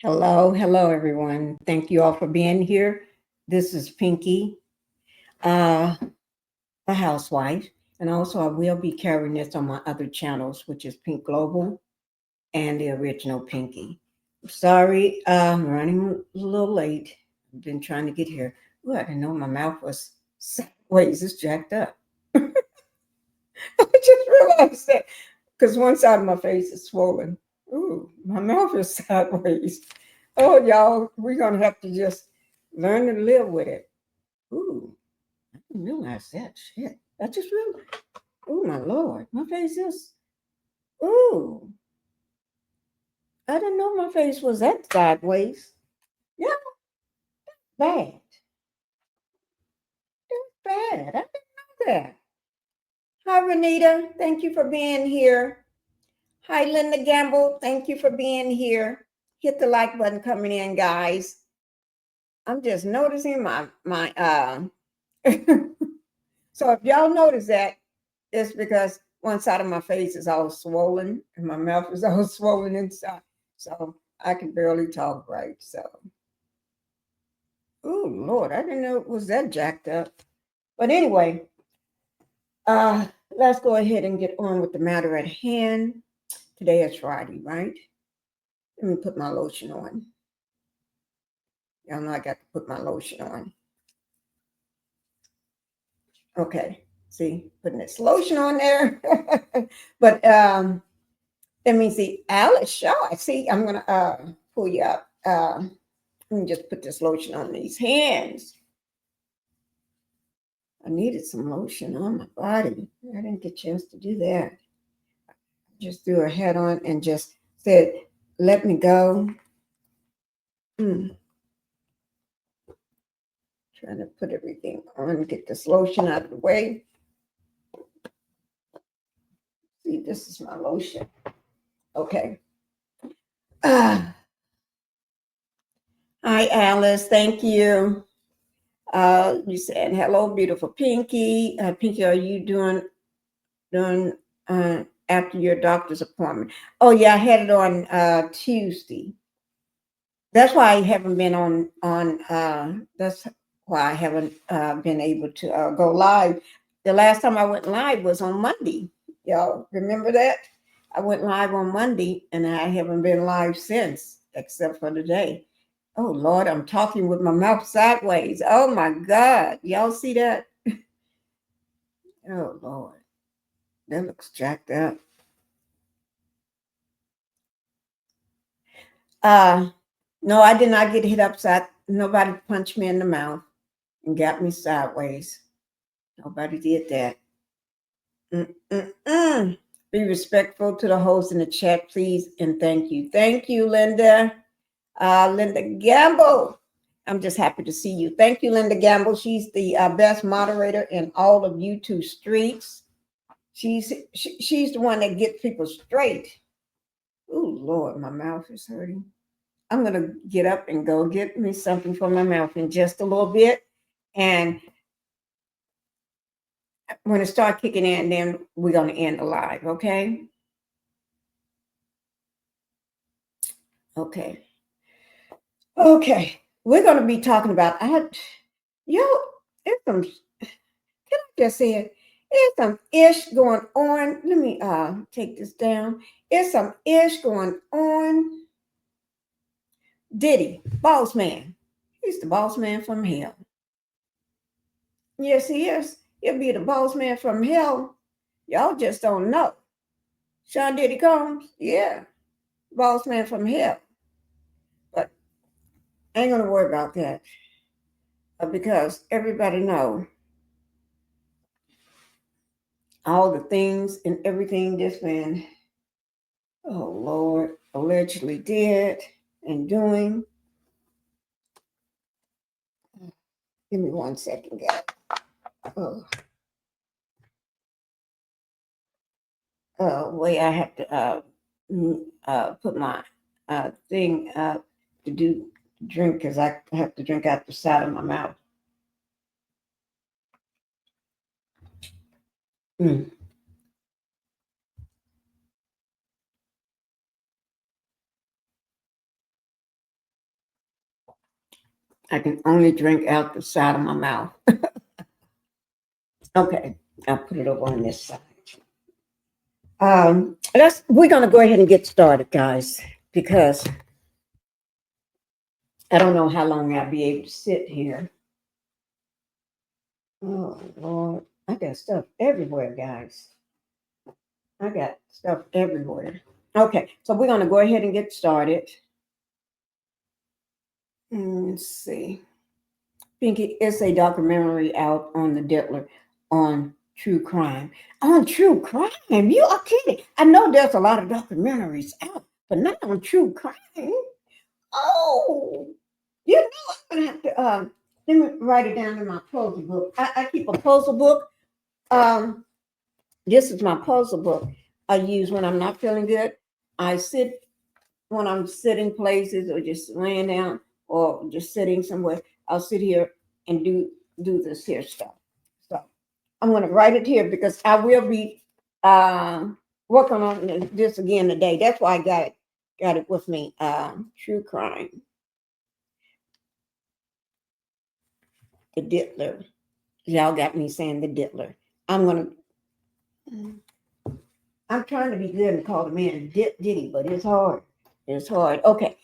Hello, everyone. Thank you all for being here. This is Pinkie, uh, the housewife, and also I will be carrying this on my other channels, which is Pink Global and the original Pinkie. Sorry, I'm running a little late. I've been trying to get here. Ooh, I didn't know my mouth was sideways. It's jacked up. I just realized that because one side of my face is swollen. Ooh, my mouth is sideways. Oh, y'all, we're gonna have to just learn to live with it. Ooh, I didn't realize that shit. I just realized. Oh my lord, my face is. Ooh, I didn't know my face was that sideways. Yeah, bad. Bad. I didn't know that. Hi, Renita. Thank you for being here. Hi, Linda Gamble. Thank you for being here. Hit the like button coming in, guys. I'm just noticing my so if y'all notice that, it's because one side of my face is all swollen and my mouth is all swollen inside. So I can barely talk right. So oh Lord, I didn't know it was that jacked up. But anyway, let's go ahead and get on with the matter at hand. Today is Friday, right? Let me put my lotion on. Y'all know I got to put my lotion on. Okay, see, putting this lotion on there. But let me see, Alice Shaw. See, I'm gonna pull you up. Let me just put this lotion on these hands. I needed some lotion on my body. I didn't get a chance to do that. I just threw her head on and just said, "Let me go." Trying to put everything on, get this lotion out of the way. See, this is my lotion. Okay. Hi, Alice. Thank you. You said hello, beautiful Pinkie. Pinkie, are you doing after your doctor's appointment? Oh yeah, I had it on Tuesday. That's why I haven't been on. That's why I haven't been able to go live. The last time I went live was on Monday. Y'all remember that? I went live on Monday, and I haven't been live since, except for today. Oh Lord, I'm talking with my mouth sideways. Oh my God, y'all see that? Oh Lord, that looks jacked up. No, I did not get hit upside. Nobody punched me in the mouth and got me sideways. Nobody did that. Be respectful to the host in the chat, please, and thank you. Thank you, Linda. Linda Gamble. I'm just happy to see you. Thank you, Linda Gamble. She's the best moderator in all of YouTube streets. She's the one that gets people straight. Oh Lord, my mouth is hurting. I'm gonna get up and go get me something for my mouth in just a little bit, and when it starts kicking in, then we're gonna end the live. Okay. Okay. Okay. We're gonna be talking about it's some. Can I just say it? There's some ish going on. Let me take this down. There's some ish going on. Diddy, boss man. He's the boss man from hell. Yes, he is. He'll be the boss man from hell. Y'all just don't know. Sean Diddy Combs, yeah, boss man from hell. But I ain't gonna worry about that because everybody know all the things and everything this man, oh Lord, allegedly did and doing. Give me 1 second, guys. Oh, wait, I have to put my thing to do drink because I have to drink out the side of my mouth. I can only drink out the side of my mouth. Okay, I'll put it over on this side. We're gonna go ahead and get started, guys, because I don't know how long I'll be able to sit here. Oh Lord, I got stuff everywhere, guys. I got stuff everywhere. Okay, so we're gonna go ahead and get started. Let's see. Pinkie, it's a documentary out on the Diddler on true crime. On true crime? You are kidding. I know there's a lot of documentaries out, but not on true crime. Oh, you know I'm gonna have to let me write it down in my puzzle book. I keep a puzzle book. This is my puzzle book I use when I'm not feeling good. I sit when I'm sitting places or just laying down or just sitting somewhere. I'll sit here and do this here stuff. So I'm gonna write it here because I will be working on this again today. That's why I got it with me. True crime. The Diddler. Y'all got me saying the Diddler. I'm trying to be good and call the man Diddy, but it's hard. It's hard. Okay.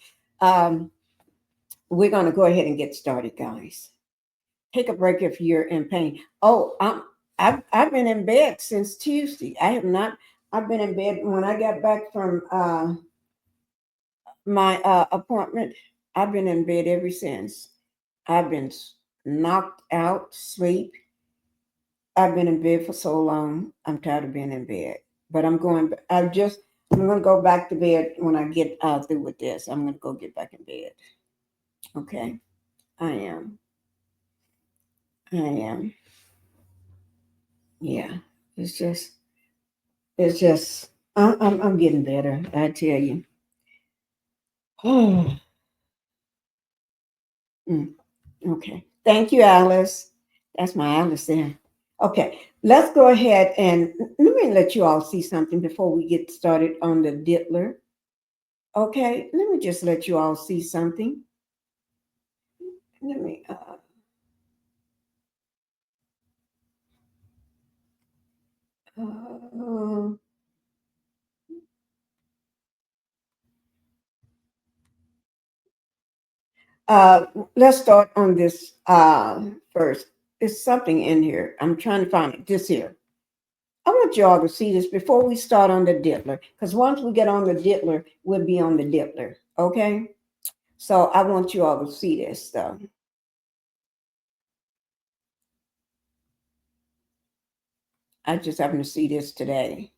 We're gonna go ahead and get started, guys. Take a break if you're in pain. Oh, I've been in bed since Tuesday. I have not. I've been in bed when I got back from my appointment. I've been in bed ever since. I've been knocked out, sleep. I've been in bed for so long. I'm tired of being in bed. But I'm going to go back to bed when I get through with this. I'm going to go get back in bed. Okay? I am. Yeah. It's just I'm getting better, I tell you. Oh. Okay. Thank you, Alice. That's my Alice there. Okay, let's go ahead and let me let you all see something before we get started on the Diddler. Okay, let me just let you all see something. Let me let's start on this first. There's something in here. I'm trying to find it. This here. I want y'all to see this before we start on the Diddler, because once we get on the Diddler, we'll be on the Diddler. Okay? So I want you all to see this stuff. I just happened to see this today.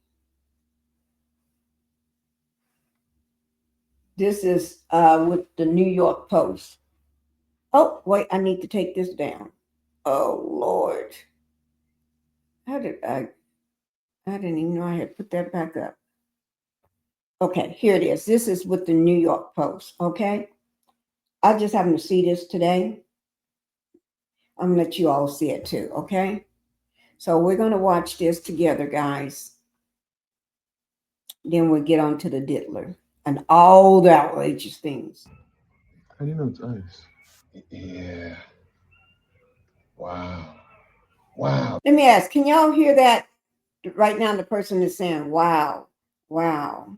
This is with the New York Post. Oh, wait, I need to take this down. Oh, Lord. I didn't even know I had put that back up. Okay, here it is. This is with the New York Post, okay? I just happened to see this today. I'm going to let you all see it too, okay? So we're going to watch this together, guys. Then we'll get on to the Diddler and all the outrageous things. How do you know it's ice? Yeah. Wow. Wow. Let me ask, can y'all hear that? Right now, the person is saying, wow, wow.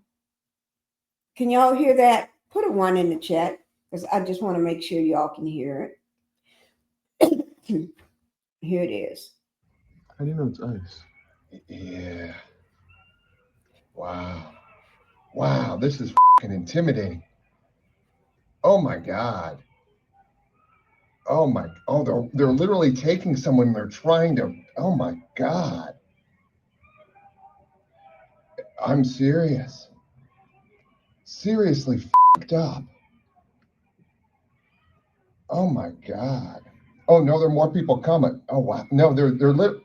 Can y'all hear that? Put a 1 in the chat because I just want to make sure y'all can hear it. Here it is. How do you know it's ice? Yeah. Wow. Wow. This is fucking intimidating. Oh my God. Oh my. Oh, they're literally taking someone. They're trying to. Oh my God. I'm serious. Seriously fucked up. Oh my God. Oh no, there are more people coming. Oh wow. No, they're lit.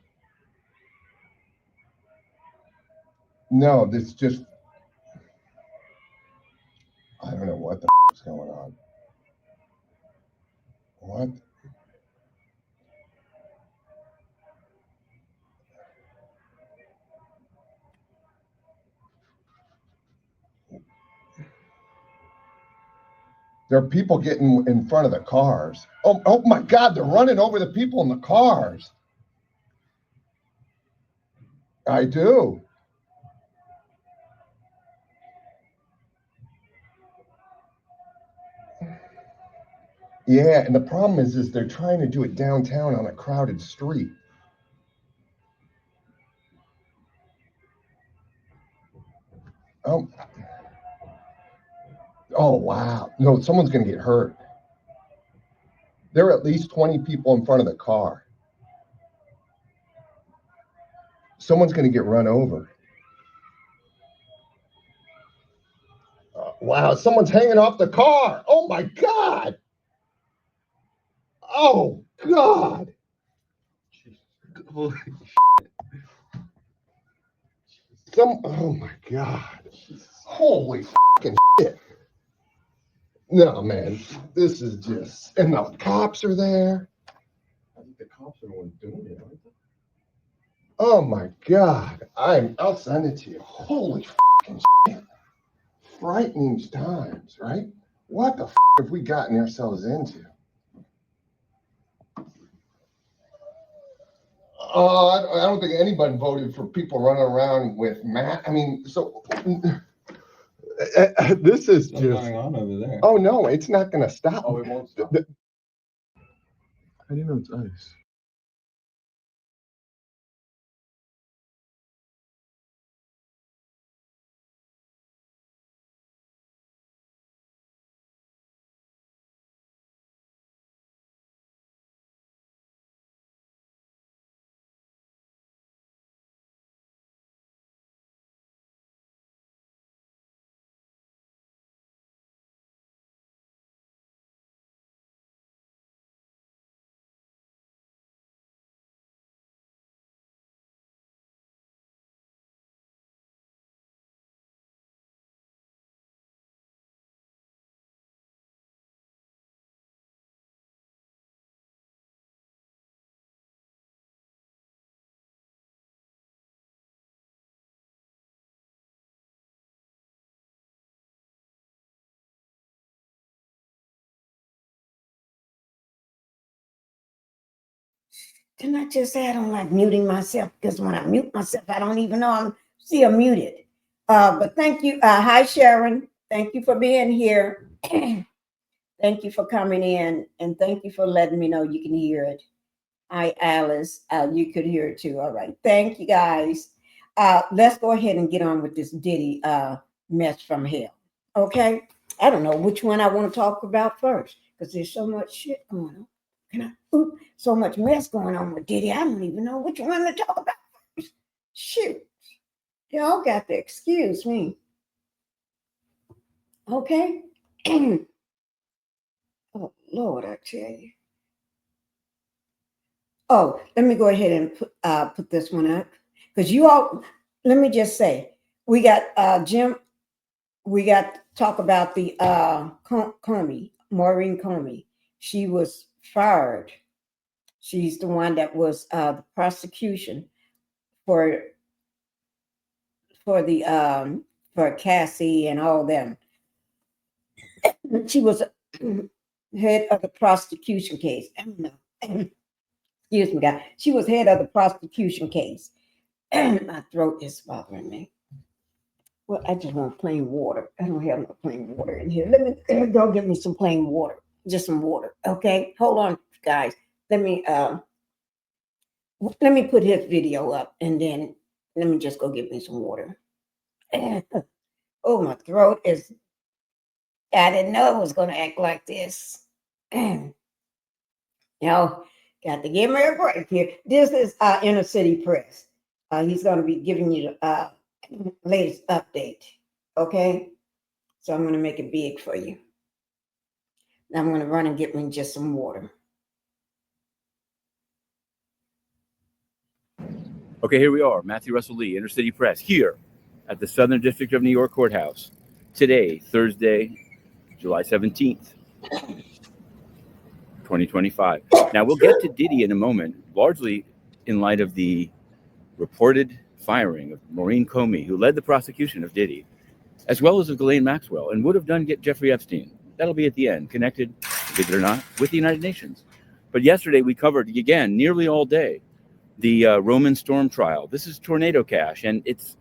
No, this just. I don't know what the is going on. What? There are people getting in front of the cars. Oh my God, they're running over the people in the cars. I do. Yeah, and the problem is they're trying to do it downtown on a crowded street. Oh wow. No, someone's going to get hurt. There are at least 20 people in front of the car. Someone's going to get run over. Wow, someone's hanging off the car. Oh my God. Oh God. Holy shit. Oh my God. Holy fucking shit. No, man, this is just, and the cops are there. I think the cops are the ones doing it, aren't they? Oh my God. I'll send it to you. Holy fucking shit. Frightening times, right? What the have we gotten ourselves into? I don't think anybody voted for people running around with I mean, so this is What's just going on over there? Oh no, it's not going to stop. Oh, it won't stop. I didn't know it's ice. Didn't I just say I don't like muting myself? Because when I mute myself, I don't even know I'm still muted. But thank you. Hi, Sharon. Thank you for being here. Thank you for coming in. And thank you for letting me know you can hear it. Hi, Alice. You could hear it too. All right. Thank you, guys. Let's go ahead and get on with this Diddy mess from hell. Okay. I don't know which one I want to talk about first because there's so much shit going on. So much mess going on with Diddy. I don't even know which one to talk about first. Shoot. Y'all got to excuse me. Okay. Oh, Lord, I tell you. Oh, let me go ahead and put this one up. Because you all, let me just say, we got Jim, we got to talk about the Comey, Maurene Comey. She was fired. She's the one that was the prosecution for Cassie and all them. She was head of the prosecution case. I don't know. Excuse me, guys. She was head of the prosecution case. My throat is bothering me. Well, I just want plain water. I don't have no plain water in here. Let me go get me some plain water. Just some water. Okay. Hold on, guys. Let me put his video up and then let me just go get me some water. Oh, my throat is, I didn't know it was going to act like this. You know, got to give me a break here. This is InnerCity Press. He's going to be giving you the latest update. Okay? So I'm going to make it big for you. Now I'm going to run and get me just some water. Okay, here we are, Matthew Russell Lee, InnerCity Press, here at the Southern District of New York Courthouse. Today, Thursday, July 17th, 2025. Now, we'll get to Diddy in a moment, largely in light of the reported firing of Maurene Comey, who led the prosecution of Diddy, as well as of Ghislaine Maxwell, and would have done get Jeffrey Epstein. That'll be at the end, connected, believe it or not, with the United Nations. But yesterday we covered, again, nearly all day, the Roman storm trial. This is tornado cash, and it's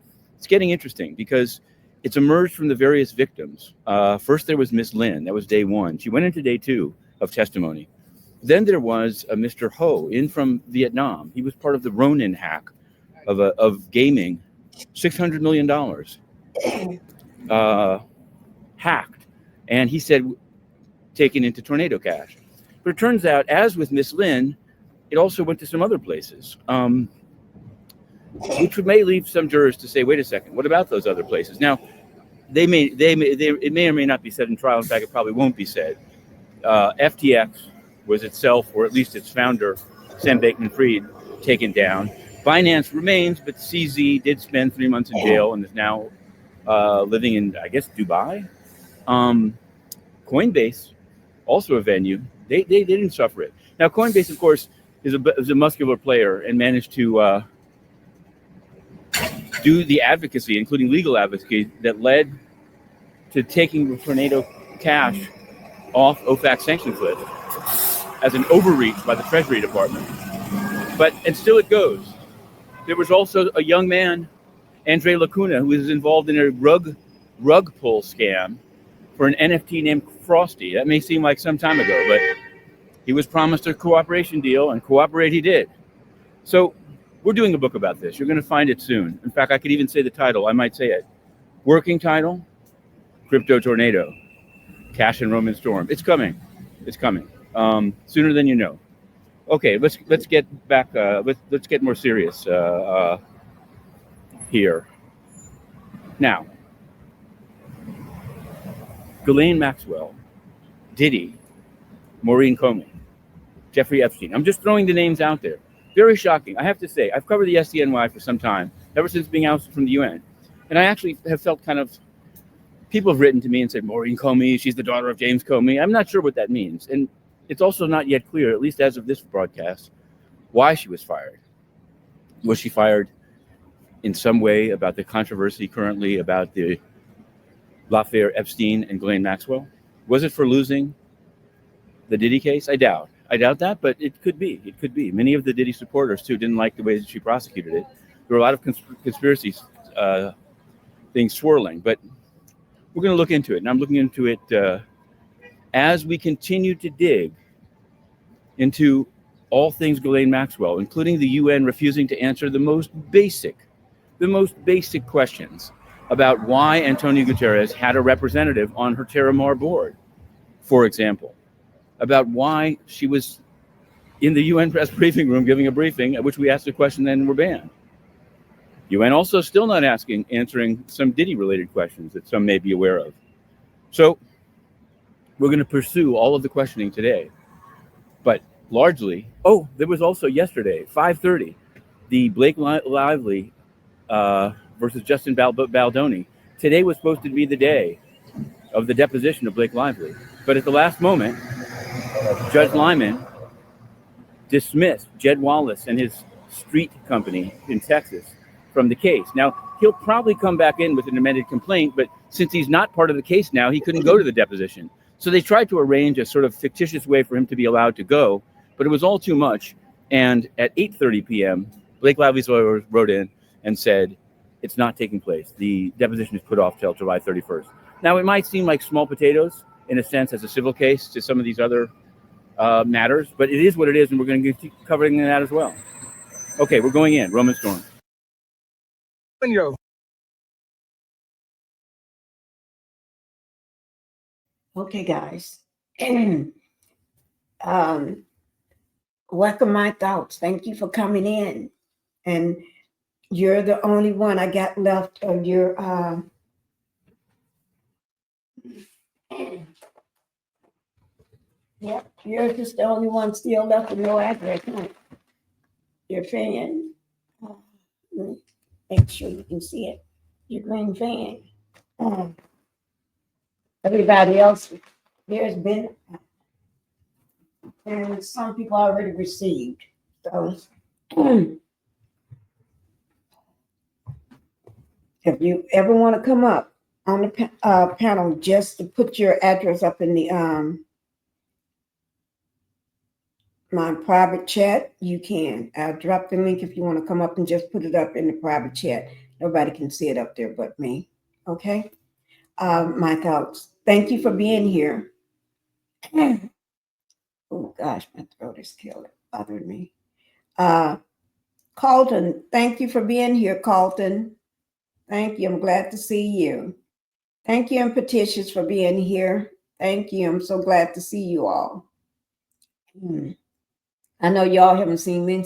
getting interesting because it's emerged from the various victims. First, there was Miss Lynn. That was day one. She went into day two of testimony. Then there was a Mr. Ho in from Vietnam. He was part of the Ronin hack of gaming, $600 million hacked. And he said, taken into tornado cash. But it turns out, as with Miss Lynn, it also went to some other places, which may leave some jurors to say, wait a second, what about those other places? Now, it may or may not be said in trial. In fact, it probably won't be said. FTX was itself, or at least its founder, Sam Bankman-Fried, taken down. Binance remains, but CZ did spend 3 months in jail and is now living in, I guess, Dubai. Coinbase, also a venue, they didn't suffer it. Now, Coinbase, of course, is a muscular player and managed to do the advocacy, including legal advocacy, that led to taking the tornado cash off OFAC sanctions list as an overreach by the Treasury Department. And still it goes. There was also a young man, Andre Lacuna, who was involved in a rug pull scam for an NFT named Frosty. That may seem like some time ago, but he was promised a cooperation deal, and cooperate he did. So we're doing a book about this. You're going to find it soon. In fact, I could even say the title. I might say it. Working title, Crypto Tornado, Cash and Roman Storm. It's coming. It's coming. Sooner than you know. Okay, let's get back. Let's get more serious here. Now, Ghislaine Maxwell, Diddy, Maurene Comey, Jeffrey Epstein. I'm just throwing the names out there. Very shocking. I have to say, I've covered the SDNY for some time, ever since being ousted from the UN. And I actually have felt kind of, people have written to me and said, Maurene Comey, she's the daughter of James Comey. I'm not sure what that means. And it's also not yet clear, at least as of this broadcast, why she was fired. Was she fired in some way about the controversy currently about the Lafayette, Epstein, and Ghislaine Maxwell? Was it for losing the Diddy case? I doubt that, but it could be. It could be. Many of the Diddy supporters, too, didn't like the way that she prosecuted it. There were a lot of conspiracy things swirling, but we're going to look into it. And I'm looking into it as we continue to dig into all things Ghislaine Maxwell, including the UN refusing to answer the most basic questions about why Antonio Guterres had a representative on her Terramar board, for example, about why she was in the UN press briefing room giving a briefing at which we asked a question and were banned. UN also still not answering some Diddy-related questions that some may be aware of. So we're going to pursue all of the questioning today. But largely, there was also yesterday, 5:30, the Blake Lively versus Justin Baldoni. Today was supposed to be the day of the deposition of Blake Lively. But at the last moment, Judge Lyman dismissed Jed Wallace and his street company in Texas from the case. Now, he'll probably come back in with an amended complaint, but since he's not part of the case now, he couldn't go to the deposition. So they tried to arrange a sort of fictitious way for him to be allowed to go, but it was all too much. And at 8:30 p.m., Blake Lively's lawyer wrote in and said, it's not taking place. The deposition is put off till July 31st. Now, it might seem like small potatoes, in a sense, as a civil case to some of these other matters, but it is what it is, and we're going to keep covering that as well. Okay, we're going in. Roman Storm. Okay, guys. Welcome my thoughts. Thank you for coming in. And you're the only one I got left of your yep, you're just the only one still left with no address. Huh? Your fan. Let me make sure you can see it. Your green fan. Everybody else, there's been, and some people already received. So if you ever want to come up, on the panel just to put your address up in the my private chat, you can. I'll drop the link if you want to come up and just put it up in the private chat. Nobody can see it up there but me. Okay. My thoughts. Thank you for being here. Oh gosh, my throat is bothering me. Carlton, thank you for being here, Carlton. Thank you. I'm glad to see you. Thank you, and Petitious, for being here. Thank you. I'm so glad to see you all. I know y'all haven't seen me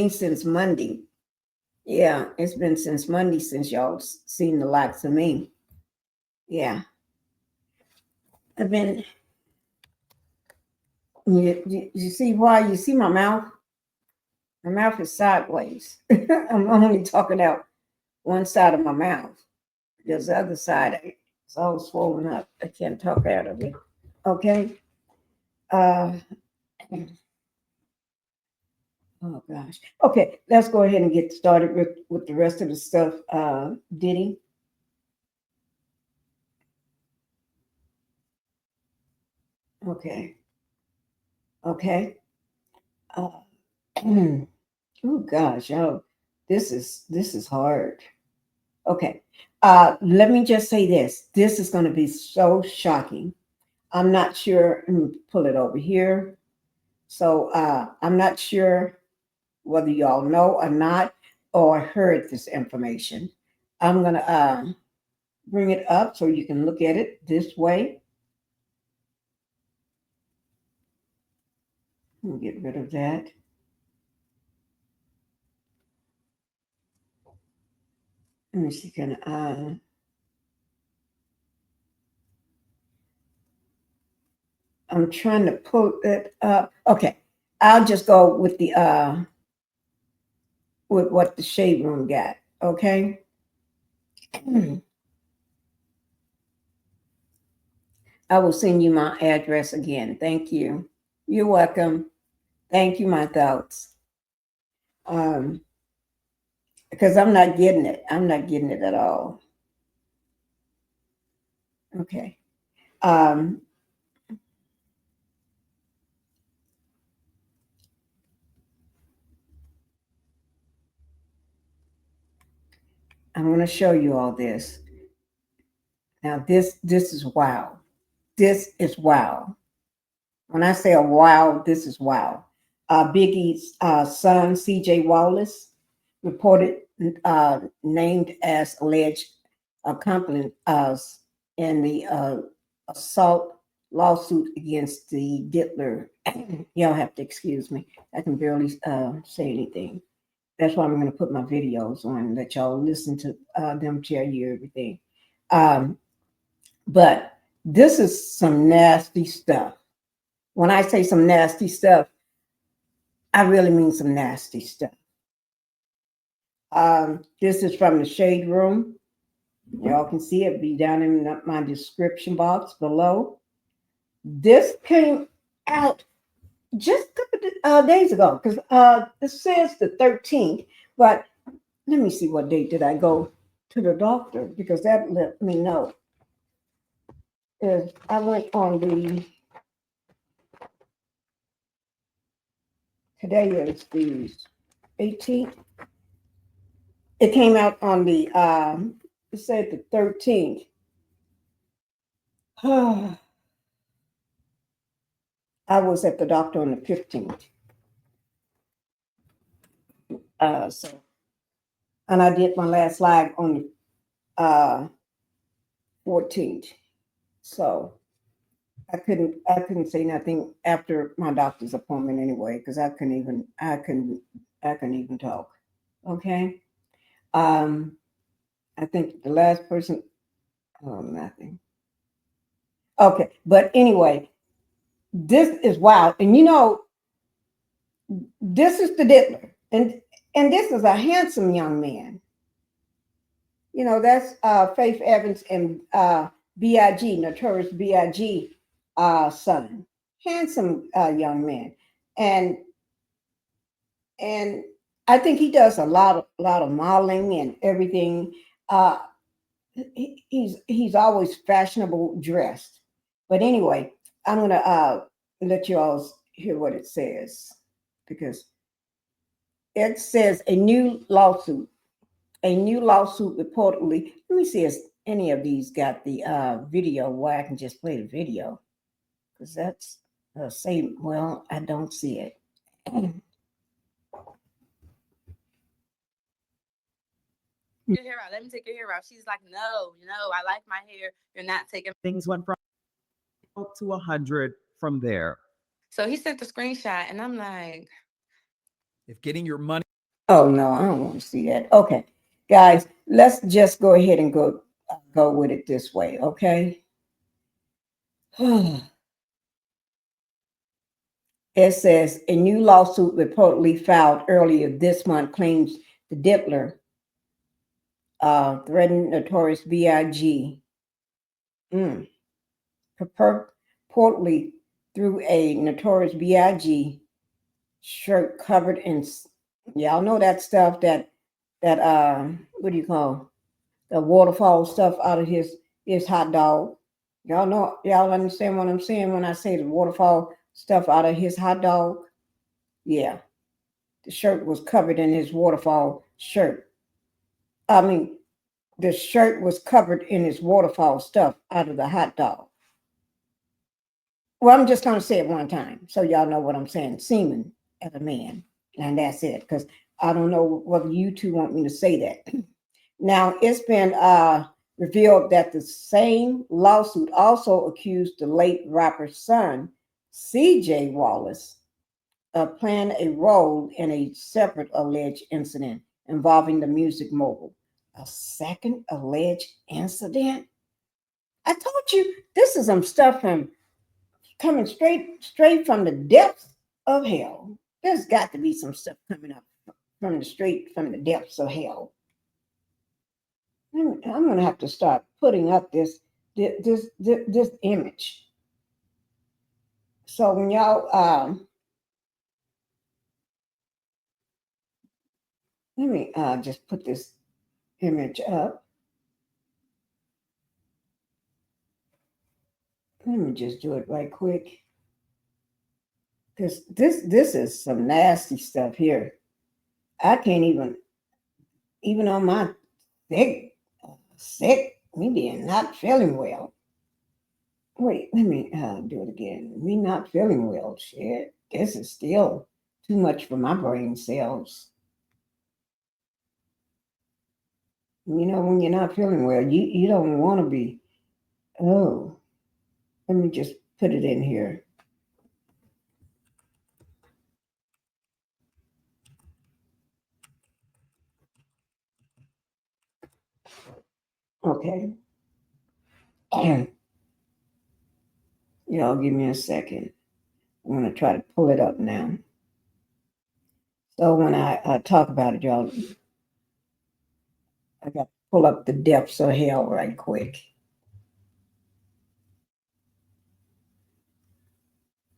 since Monday. Yeah, it's been since Monday since y'all seen the likes of me. Yeah. I've been, you see why? You see my mouth? My mouth is sideways. I'm only talking out one side of my mouth. Because the other side, it's all swollen up. I can't talk out of it. Okay. Oh gosh. Okay, let's go ahead and get started with the rest of the stuff. Diddy. Okay. Okay. Oh gosh, this is hard. Okay. Let me just say this. This is going to be so shocking. I'm not sure. Let me pull it over here. So I'm not sure whether y'all know or not or heard this information. I'm going to bring it up so you can look at it this way. Let me get rid of that. Let me see, I'm trying to pull it up. Okay, I'll just go with the with what the shade room got. Okay. I will send you my address again. Thank you. You're welcome. Thank you, my thoughts. Because I'm not getting it. I'm not getting it at all. Okay. I'm going to show you all this. Now, this is wow. This is wow. When I say a wow, this is wow. Biggie's son, C.J. Wallace, reported named as alleged accomplice in the assault lawsuit against the Diddler. Y'all have to excuse me. I can barely say anything. That's why I'm going to put my videos on, let y'all listen to them tell you everything. But this is some nasty stuff. When I say some nasty stuff, I really mean some nasty stuff. This is from the Shade Room. Y'all can see it, be down in my description box below. This came out just a couple of days ago, because this says the 13th, but let me see what date did I go to the doctor, because that let me know. I went on today is the 18th. It came out on the, it said the 13th. I was at the doctor on the 15th. And I did my last live on the 14th. So I couldn't say nothing after my doctor's appointment anyway, because I couldn't even talk. Okay. I think the last person, nothing. Okay, but anyway, this is wild. And you know, this is the Diddler. And this is a handsome young man. You know, that's Faith Evans and B.I.G., Notorious B.I.G. Son. Handsome young man. And I think he does a lot of modeling and everything. he's always fashionable dressed. But anyway, I'm gonna let you all hear what it says, because it says a new lawsuit reportedly. Let me see if any of these got the video where I can just play the video, because that's same. Well, I don't see it. Your hair out. Let me take your hair out. She's like, no, I like my hair. You're not taking. Things went from to 100 from there. So he sent the screenshot, and I'm like, If getting your money. Oh no, I don't want to see that. Okay, guys, let's just go ahead and go with it this way, okay? It says a new lawsuit reportedly filed earlier this month claims the Diddler threatened Notorious B.I.G. Purportedly through a Notorious B.I.G. shirt covered in, y'all know that stuff that what do you call, the waterfall stuff out of his hot dog. Y'all understand what I'm saying when I say the waterfall stuff out of his hot dog? Yeah. The shirt was covered in his waterfall shirt. I mean, the shirt was covered in his waterfall stuff out of the hot dog. Well, I'm just going to say it one time so y'all know what I'm saying. Semen as a man. And that's it, because I don't know whether you two want me to say that. Now, it's been revealed that the same lawsuit also accused the late rapper's son, C.J. Wallace, of playing a role in a separate alleged incident involving the music mogul. A second alleged incident? I told you this is some stuff coming straight from the depths of hell. There's got to be some stuff coming up from the depths of hell. I'm going to have to start putting up this image. So when y'all let me just put this image up. Let me just do it right quick. This is some nasty stuff here. I can't even on my sick, me being not feeling well. Wait, let me do it again. Me not feeling well. Shit, this is still too much for my brain cells. You know, when you're not feeling well, you don't want to be. Oh, let me just put it in here. Okay. Y'all give me a second. I'm going to try to pull it up now. So when I talk about it, y'all, I got to pull up the depths of hell right quick.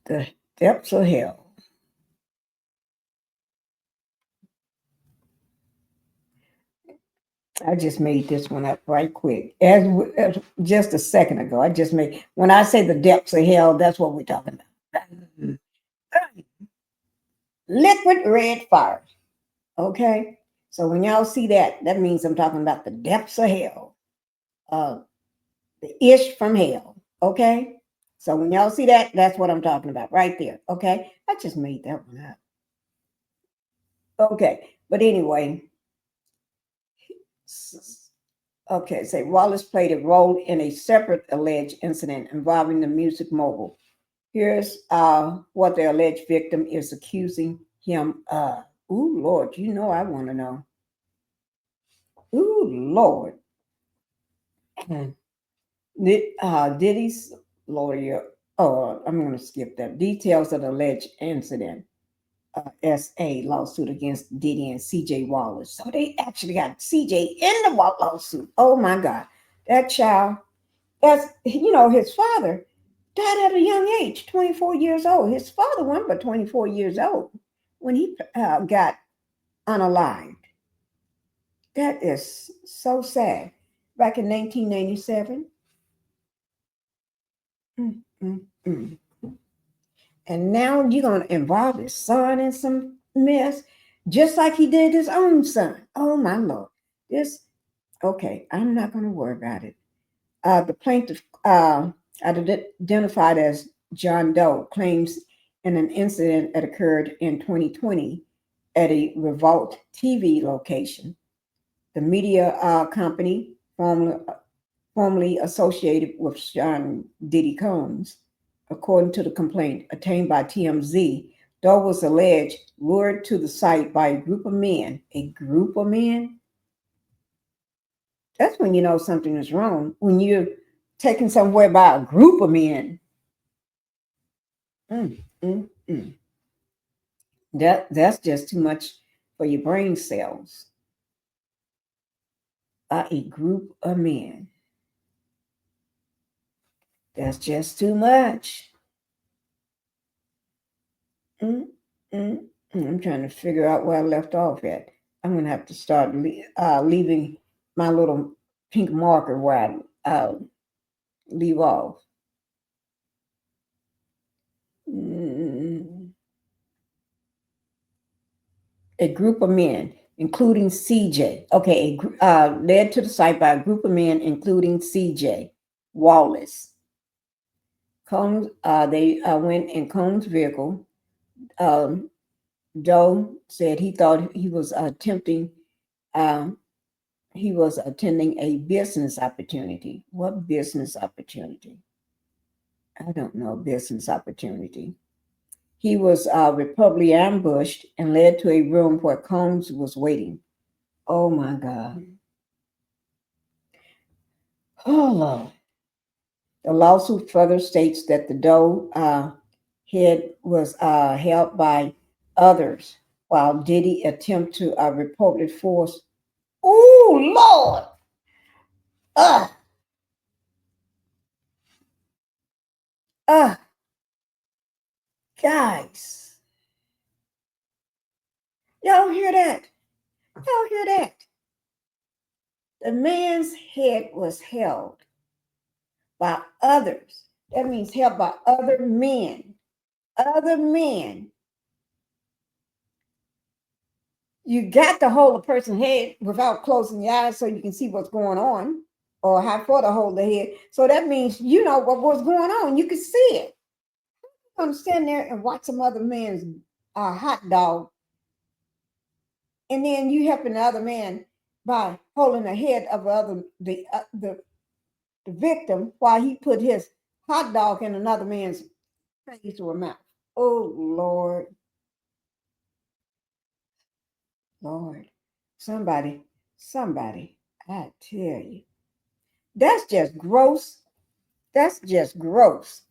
The depths of hell. I just made this one up right quick. As just a second ago, I just made, when I say the depths of hell, that's what we're talking about. Liquid red fire. Okay? So when y'all see that, that means I'm talking about the depths of hell. The ish from hell. Okay? So when y'all see that, that's what I'm talking about right there. Okay? I just made that one up. Okay. But anyway. Okay, say Wallace played a role in a separate alleged incident involving the music mogul. Here's what the alleged victim is accusing him of. Ooh, Lord, you know I want to know. Ooh, Lord. Diddy's lawyer, I'm going to skip that. Details of the alleged incident. SA lawsuit against Diddy and C.J. Wallace. So they actually got C.J. in the lawsuit. Oh my God. That child, that's, his father died at a young age, 24 years old. His father went but 24 years old when he got unalived. That is so sad. back in 1997. Mm. And now you're going to involve his son in some mess, just like he did his own son. Oh, my Lord. Okay, I'm not going to worry about it. The plaintiff, identified as John Doe, claims in an incident that occurred in 2020 at a Revolt TV location. The media company formerly associated with Sean Diddy Combs, according to the complaint obtained by TMZ, Doe was alleged lured to the site by a group of men. A group of men? That's when you know something is wrong. When you're taken somewhere by a group of men. That's just too much for your brain cells. A group of men. That's just too much. I'm trying to figure out where I left off at. I'm going to have to start leaving my little pink marker where I leave off. A group of men, including CJ. Okay, led to the site by a group of men, including CJ Wallace. Combs, they went in Combs' vehicle. Doe said he thought he was attending a business opportunity. What business opportunity? I don't know, business opportunity. He was reportedly ambushed and led to a room where Combs was waiting. Oh my God. Oh Lord. The lawsuit further states that the Doe head was held by others while Diddy attempted to reportedly force. Oh Lord. Guys. Y'all hear that? Y'all hear that? The man's head was held by others. That means held by other men. Other men. You got to hold a person's head without closing your eyes so you can see what's going on, or how far to hold the head. So that means you know what was going on. You can see it. You're going to stand there and watch some other man's hot dog, and then you helping the other man by holding the head of the victim while he put his hot dog in another man's face or mouth. Oh Lord. Somebody, I tell you, that's just gross. That's just gross.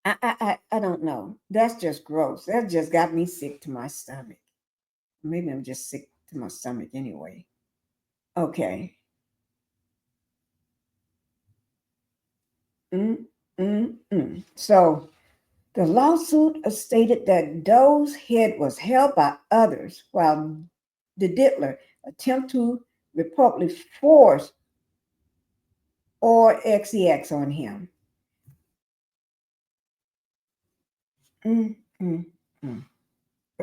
I don't know. That's just gross. That just got me sick to my stomach. Maybe I'm just sick to my stomach anyway. Okay. So the lawsuit stated that Doe's head was held by others while the diddler attempted to reportedly force or XEX on him. Every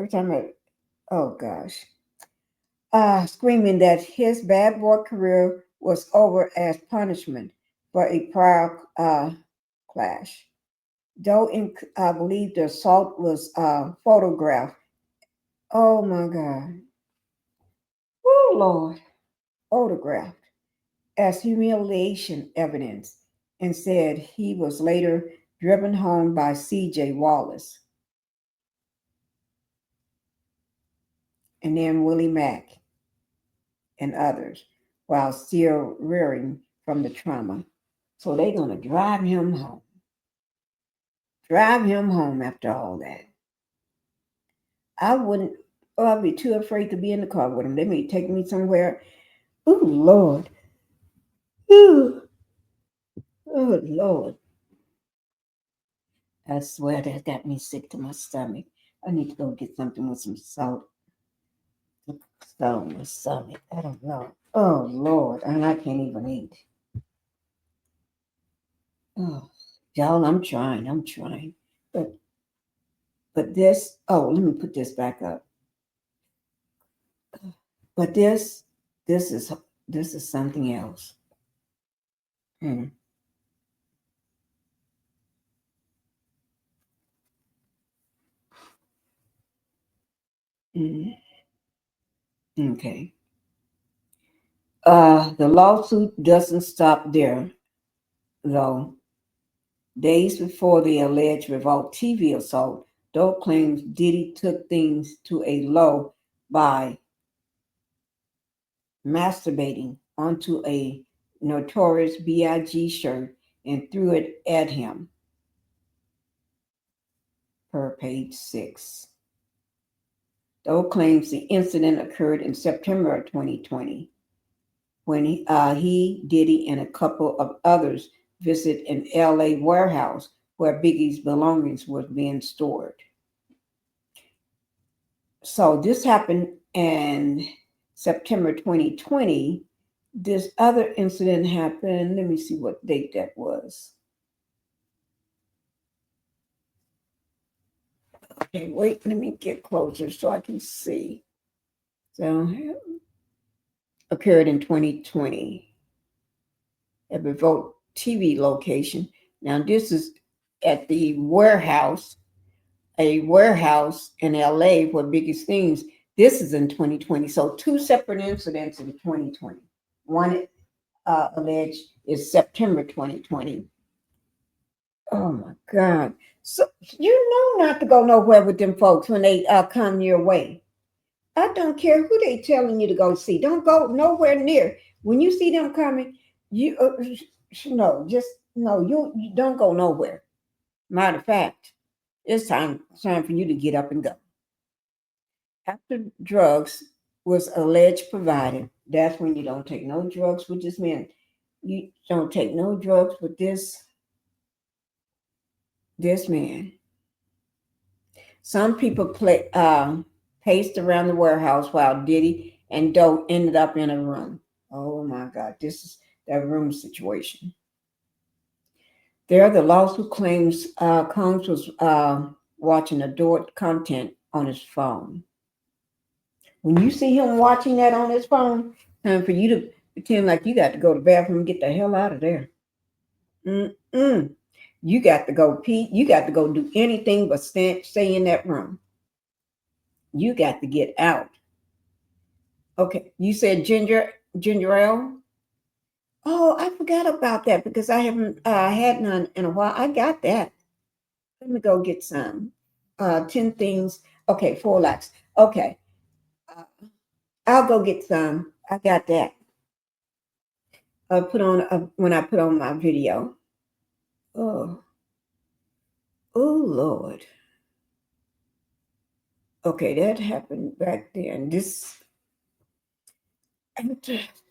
time oh gosh. Screaming that his bad boy career was over as punishment for a prior clash. Doe believed the assault was photographed. Oh my God. Oh Lord. Photographed as humiliation evidence and said he was later driven home by CJ Wallace and then Willie Mack and others while still rearing from the trauma. So they're going to drive him home. Drive him home after all that. I'd be too afraid to be in the car with him. They may take me somewhere. Oh, Lord. Ooh. Oh, Lord. I swear that got me sick to my stomach. I need to go get something with some salt. Stone my stomach. I don't know. Oh Lord, and I can't even eat. Oh, y'all, I'm trying. But this, oh, let me put this back up. But this is something else. Mm. Mm. Okay. The lawsuit doesn't stop there, though. Days before the alleged Revolt TV assault, Doe claims Diddy took things to a low by masturbating onto a Notorious B.I.G. shirt and threw it at him, per page 6. Doe claims the incident occurred in September of 2020 when he, Diddy, and a couple of others visited an LA warehouse where Biggie's belongings were being stored. So this happened in September 2020. This other incident happened, let me see what date that was. Okay, wait, let me get closer so I can see. So, occurred in 2020 at Revolt TV location. Now, this is at the warehouse, a warehouse in LA where Biggie's things. This is in 2020. So, two separate incidents in 2020. One alleged is September 2020. Oh my God. So, you know not to go nowhere with them folks when they come your way. I don't care who they telling you to go see. Don't go nowhere near. When you see them coming, you you don't go nowhere. Matter of fact, it's time for you to get up and go. After drugs was alleged provided, that's when you don't take no drugs with this man. You don't take no drugs with this man. Some people paced around the warehouse while Diddy and Doe ended up in a room. Oh my God, this is that room situation. There, the lawsuit claims Combs was watching adult content on his phone. When you see him watching that on his phone, time for you to pretend like you got to go to the bathroom and get the hell out of there. You got to go pee. You got to go do anything but stay in that room. You got to get out. Okay, you said ginger ale. Oh, I forgot about that because I haven't had none in a while. I got that. Let me go get some. 10 things. Okay, 4 lakhs. Okay, I'll go get some. I got that. When I put on my video. Oh Lord. Okay, that happened back then.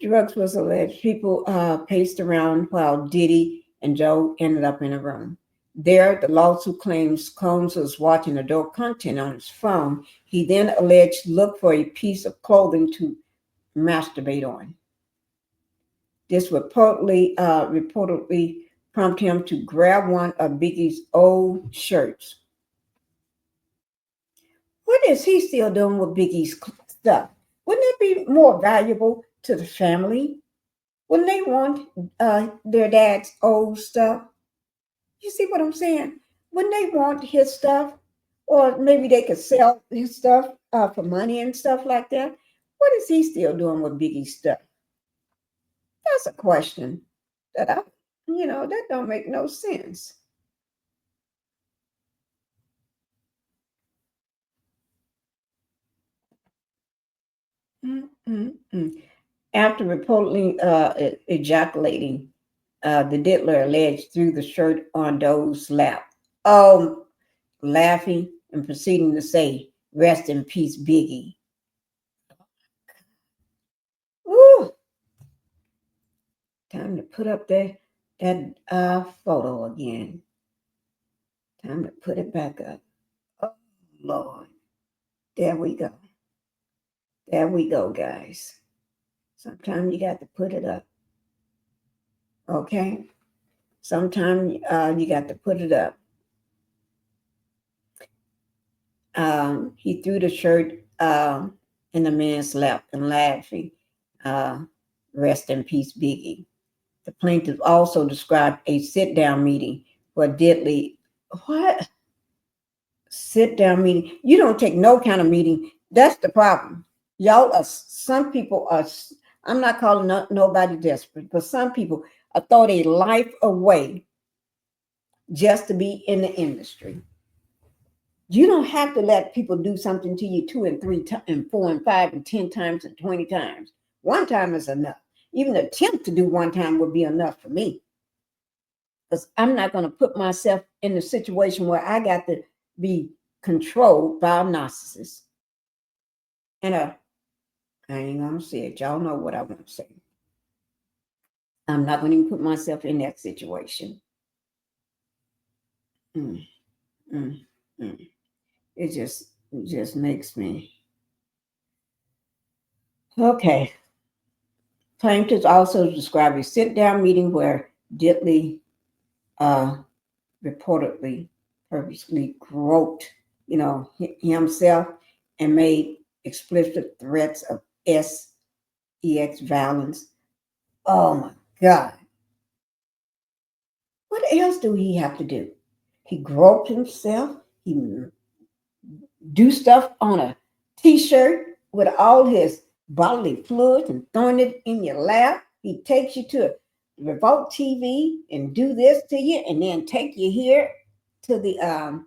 Drugs was alleged. People paced around while Diddy and Joe ended up in a room. There, the lawsuit claims Combs was watching adult content on his phone. He then alleged looked for a piece of clothing to masturbate on. This reportedly prompted him to grab one of Biggie's old shirts. What is he still doing with Biggie's stuff? Wouldn't it be more valuable to the family? Wouldn't they want their dad's old stuff? You see what I'm saying? Wouldn't they want his stuff? Or maybe they could sell his stuff for money and stuff like that. What is he still doing with Biggie's stuff? That's a question that that don't make no sense. Mm-mm-mm. After reportedly ejaculating, the diddler alleged threw the shirt on Doe's lap. Laughing and proceeding to say, "Rest in peace, Biggie." Woo! Time to put up that photo again. Time to put it back up. Oh Lord, there we go. There we go, guys. Sometimes you got to put it up. Okay? Sometimes you got to put it up. He threw the shirt in the man's lap and laughing. Rest in peace, Biggie. The plaintiff also described a sit-down meeting where Diddley, what? Sit-down meeting? You don't take no kind of meeting. That's the problem. Y'all are, some people are, I'm not calling nobody desperate, but some people are throw their life away just to be in the industry. You don't have to let people do something to you 2 and 3 and 4 and 5 and 10 times and 20 times. One time is enough. Even the attempt to do one time would be enough for me. Because I'm not going to put myself in a situation where I got to be controlled by a narcissist. And I ain't going to say it. Y'all know what I want to say. I'm not going to even put myself in that situation. It just makes me. Okay. Plaintiffs also described a sit-down meeting where Diddley reportedly purposely groped, himself and made explicit threats of sex violence. Oh my God. What else do he have to do? He groped himself. He do stuff on a t-shirt with all his bodily fluids and throwing it in your lap. He takes you to Revolt TV and do this to you and then take you here to the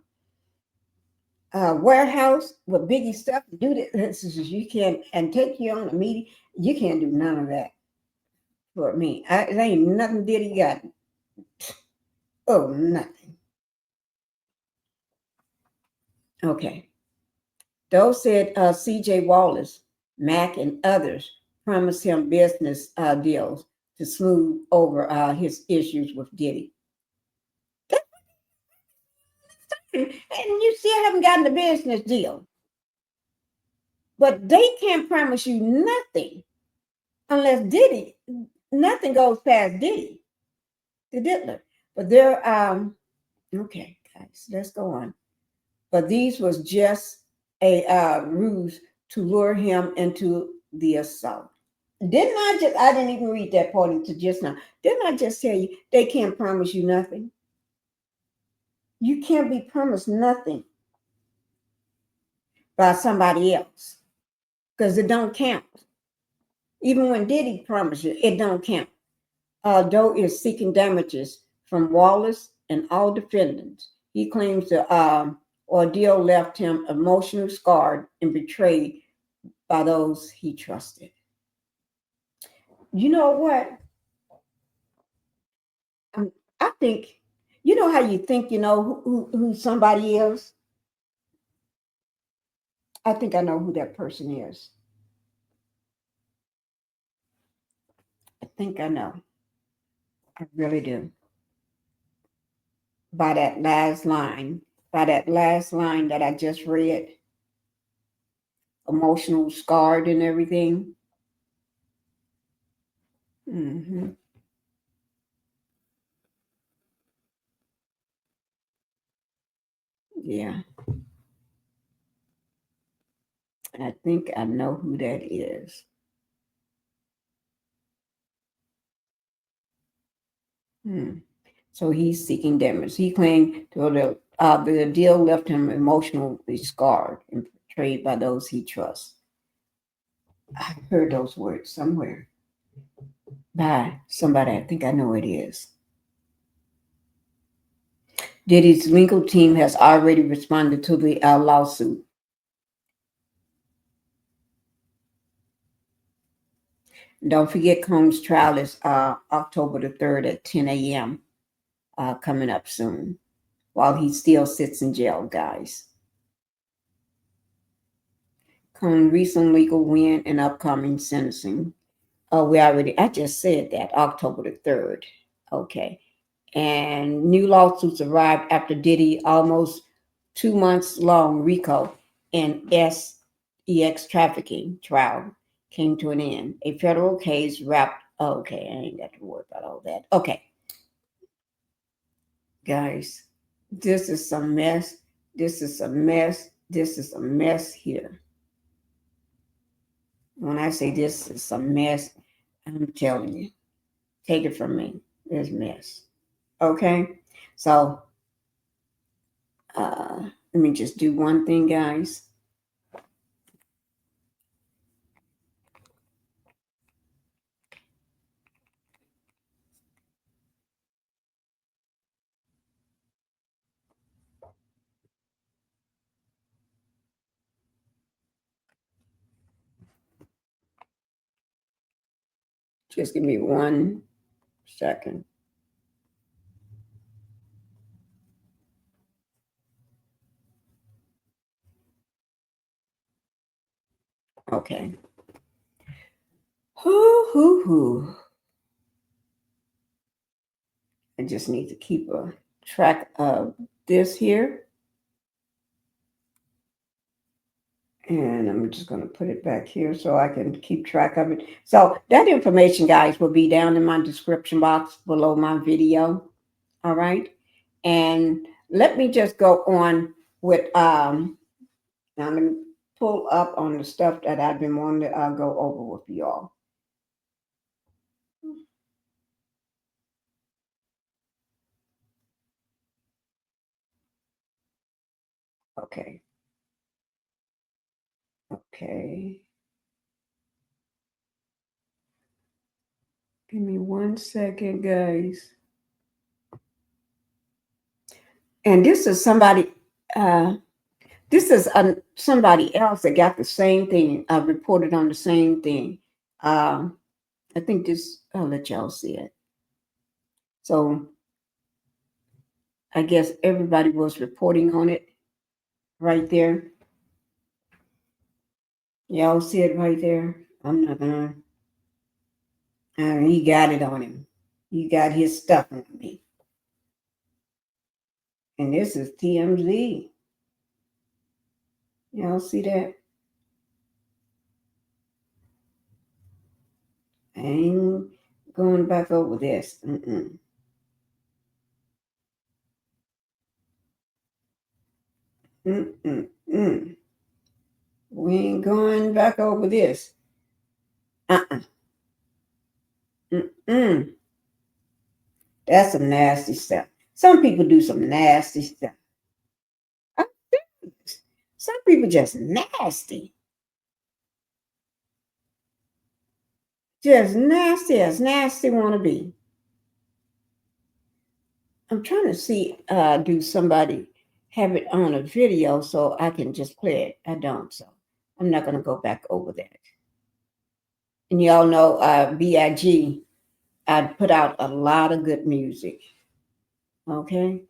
warehouse with Biggie stuff and do this. You can't, and take you on a meeting. You can't do none of that for me. There ain't nothing Diddy got. Oh, nothing. Okay. Those said C.J. Wallace, Mack, and others promised him business deals to smooth over his issues with Diddy. And you still haven't gotten a business deal. But they can't promise you nothing unless Diddy, nothing goes past Diddy, the diddler. But they're, okay, guys, let's go on. But these was just a ruse to lure him into the assault. I didn't even read that part until just now. Didn't I just tell you they can't promise you nothing? You can't be promised nothing by somebody else because it don't count. Even when Diddy promised you, it don't count. Doe is seeking damages from Wallace and all defendants. He claims the ordeal left him emotionally scarred and betrayed by those he trusted. You know what? I think, you know how you think you know who somebody is? I think I know who that person is. I think I know. I really do. By that last line that I just read, emotional scarred and everything. Mm-hmm. Yeah. I think I know who that is. So he's seeking damages. He claimed the deal left him emotionally scarred and betrayed by those he trusts. I heard those words somewhere by somebody. I think I know it is. Diddy's legal team has already responded to the lawsuit. Don't forget, Combs' trial is October the 3rd at 10 a.m. Coming up soon, while he still sits in jail, guys. Combs' recent legal win and upcoming sentencing. I just said that, October the 3rd. Okay. And new lawsuits arrived after Diddy almost 2 months long RICO and sex trafficking trial came to an end. A federal case wrapped. Okay, I ain't got to worry about all that. Okay, guys, this is some mess. This is a mess. This is a mess here. When I say this is a mess, I'm telling you, take it from me. It's a mess. Okay, so let me just do one thing, guys. Just give me 1 second. Okay. Hoo. I just need to keep a track of this here. And I'm just going to put it back here so I can keep track of it. So that information, guys, will be down in my description box below my video. All right. And let me just go on with, now let me pull up on the stuff that I've been wanting to go over with y'all. Okay. Okay. Give me 1 second, guys. And this is somebody, somebody else that got the same thing, reported on the same thing. I think this, I'll let y'all see it. So I guess everybody was reporting on it right there. Y'all see it right there? I'm not gonna, he got it on him. He got his stuff on me. And this is TMZ. Y'all see that? I ain't going back over this. We ain't going back over this. That's some nasty stuff. Some people do some nasty stuff. Some people just nasty. Just nasty as nasty want to be. I'm trying to see, do somebody have it on a video so I can just play it? I don't, so I'm not going to go back over that. And y'all know B.I.G. I put out a lot of good music. Okay?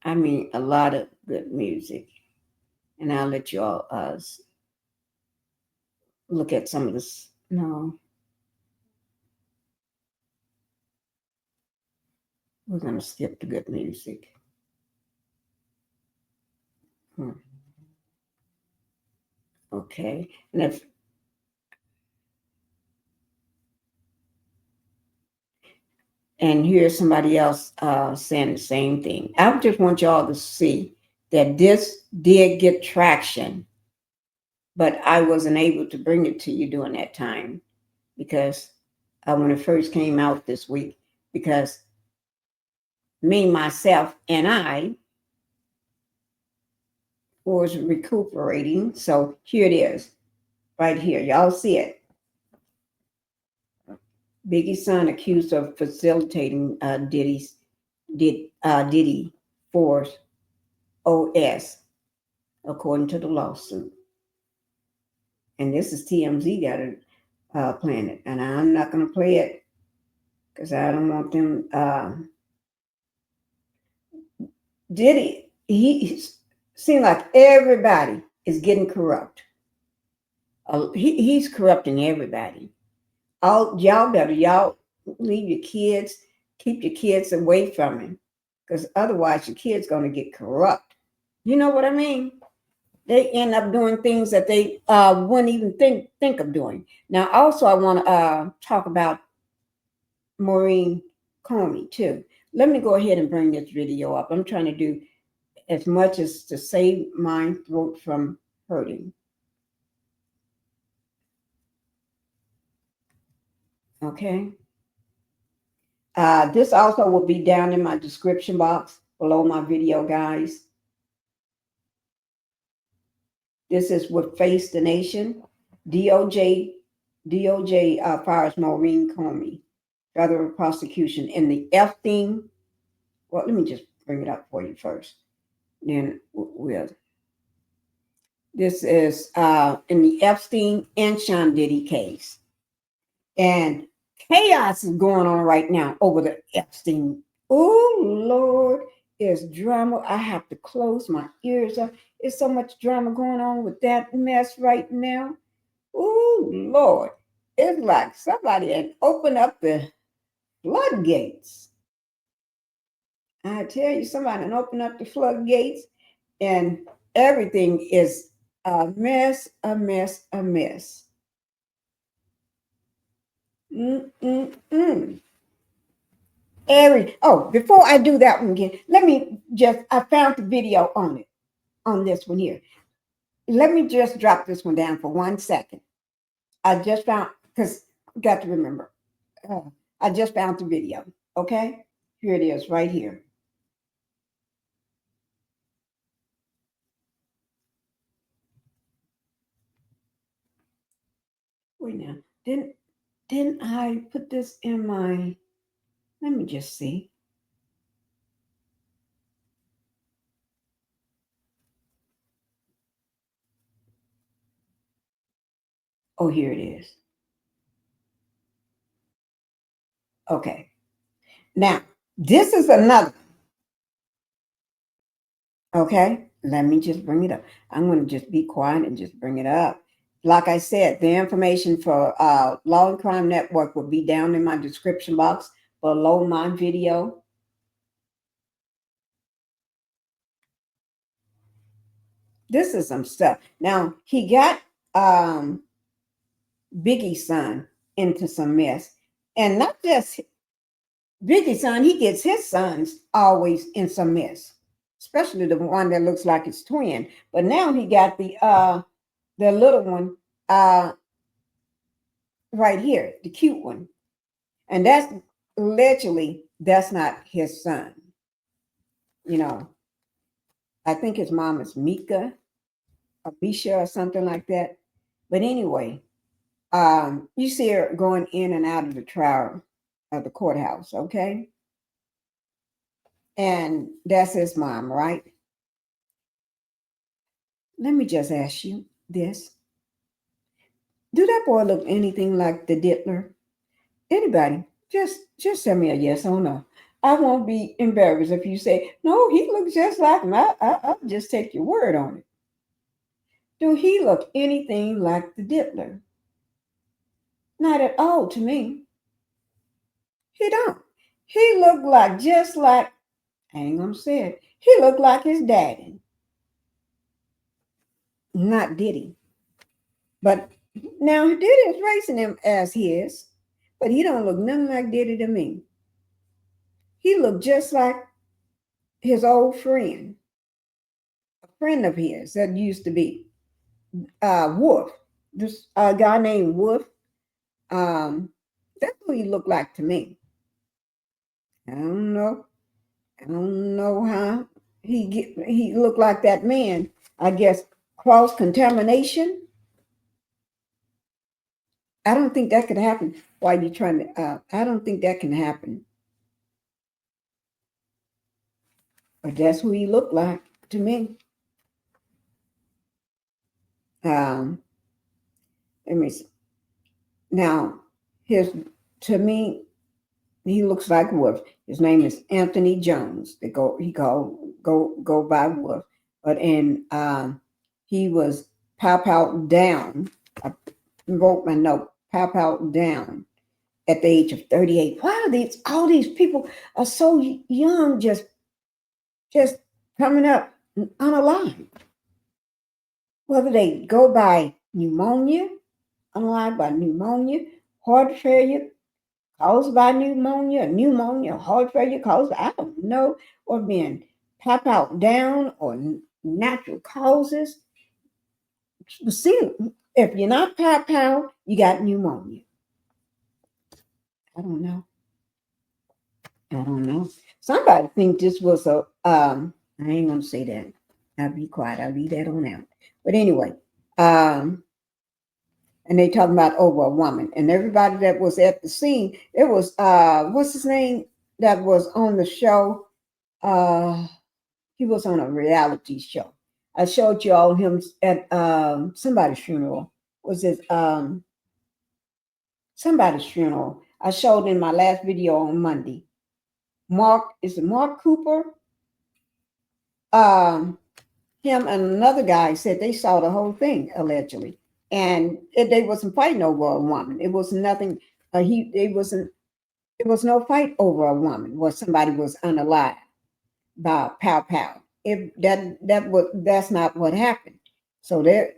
I mean, a lot of good music. And I'll let y'all look at some of this. No. We're going to skip the good music. Okay. And here's somebody else saying the same thing. I just want y'all to see that this did get traction, but I wasn't able to bring it to you during that time because when it first came out this week, because me, myself, and I was recuperating. So here it is, right here. Y'all see it. Biggie's son accused of facilitating Diddy Force OS, according to the lawsuit. And this is TMZ got it playing it. And I'm not going to play it because I don't want them. Diddy, he seems like everybody is getting corrupt. He's corrupting everybody. Y'all leave your kids, keep your kids away from him, because otherwise your kid's going to get corrupt. You know what I mean? they end up doing things that they wouldn't even think of doing. Now, also, I want to talk about Maurene Comey too. Let me go ahead and bring this video up. I'm trying to do as much as to save my throat from hurting. Okay. This also will be down in my description box below my video, guys. This is with Face the Nation. DOJ fires Maurene Comey, federal prosecution in the Epstein. Well, let me just bring it up for you first. Then we'll. This is in the Epstein and Sean Diddy case. And chaos is going on right now over the Epstein. Oh, Lord, it's drama. I have to close my ears up. There's so much drama going on with that mess right now. Oh, Lord. It's like somebody had opened up the floodgates. I tell you, somebody had opened up the floodgates, and everything is a mess, a mess, a mess. Before I do that one again, I found the video on this one here. Let me just drop this one down for 1 second. I just found, because you got to remember, I just found the video. Okay, here it is right here. Wait now, didn't I put this in my, let me just see. Oh, here it is. Okay. Now, this is another. Okay. Let me just bring it up. I'm going to just be quiet and just bring it up. Like I said, the information for Law&Crime Network will be down in my description box below my video. This is some stuff. Now, he got Biggie's son into some mess. And not just Biggie's son, he gets his sons always in some mess, especially the one that looks like his twin. But now he got the little one right here, the cute one. And that's literally, that's not his son. You know, I think his mom is Mika or Misha or something like that. But anyway, you see her going in and out of the trial of the courthouse, okay? And that's his mom, right? Let me just ask you this. Do that boy look anything like the Diddler? Anybody? Just send me a yes or no. I won't be embarrassed if you say, no, he looks just like him. I'll just take your word on it. Do he look anything like the Diddler? Not at all to me. He don't. He looked like, just like, I ain't gonna say it, he looked like his daddy. Not Diddy. But now Diddy is raising him as his, but he don't look nothing like Diddy to me. He looked just like his old friend, a friend of his that used to be Wolf. This guy named Wolf. That's what he looked like to me. I don't know how he looked like that man. I guess cross contamination. I don't think that could happen while you're trying to. I don't think that can happen. But that's who he looked like to me. Let me see. Now, to me, he looks like Wolf. His name is Anthony Jones. He go by Wolf. But he was Pow down. I wrote my note. Pow down at the age of 38. Why are all these people are so young, just coming up unalive? whether they go by pneumonia, unalive by pneumonia, heart failure caused by pneumonia, heart failure caused, I don't know, or being pop out down or natural causes. See, if you're not pop out, you got pneumonia. I don't know. Somebody think this was a I ain't gonna say that. I'll be quiet. I'll leave that on out. But anyway, and they talking about over a woman, and everybody that was at the scene, it was what's his name that was on the show? He was on a reality show. I showed y'all him at somebody's funeral. Was it somebody's funeral? I showed in my last video on Monday. Is it Mark Cooper? Him and another guy said they saw the whole thing allegedly, and they wasn't fighting over a woman. It was nothing. It was no fight over a woman where somebody was unalive by pow pow. That's not what happened. So but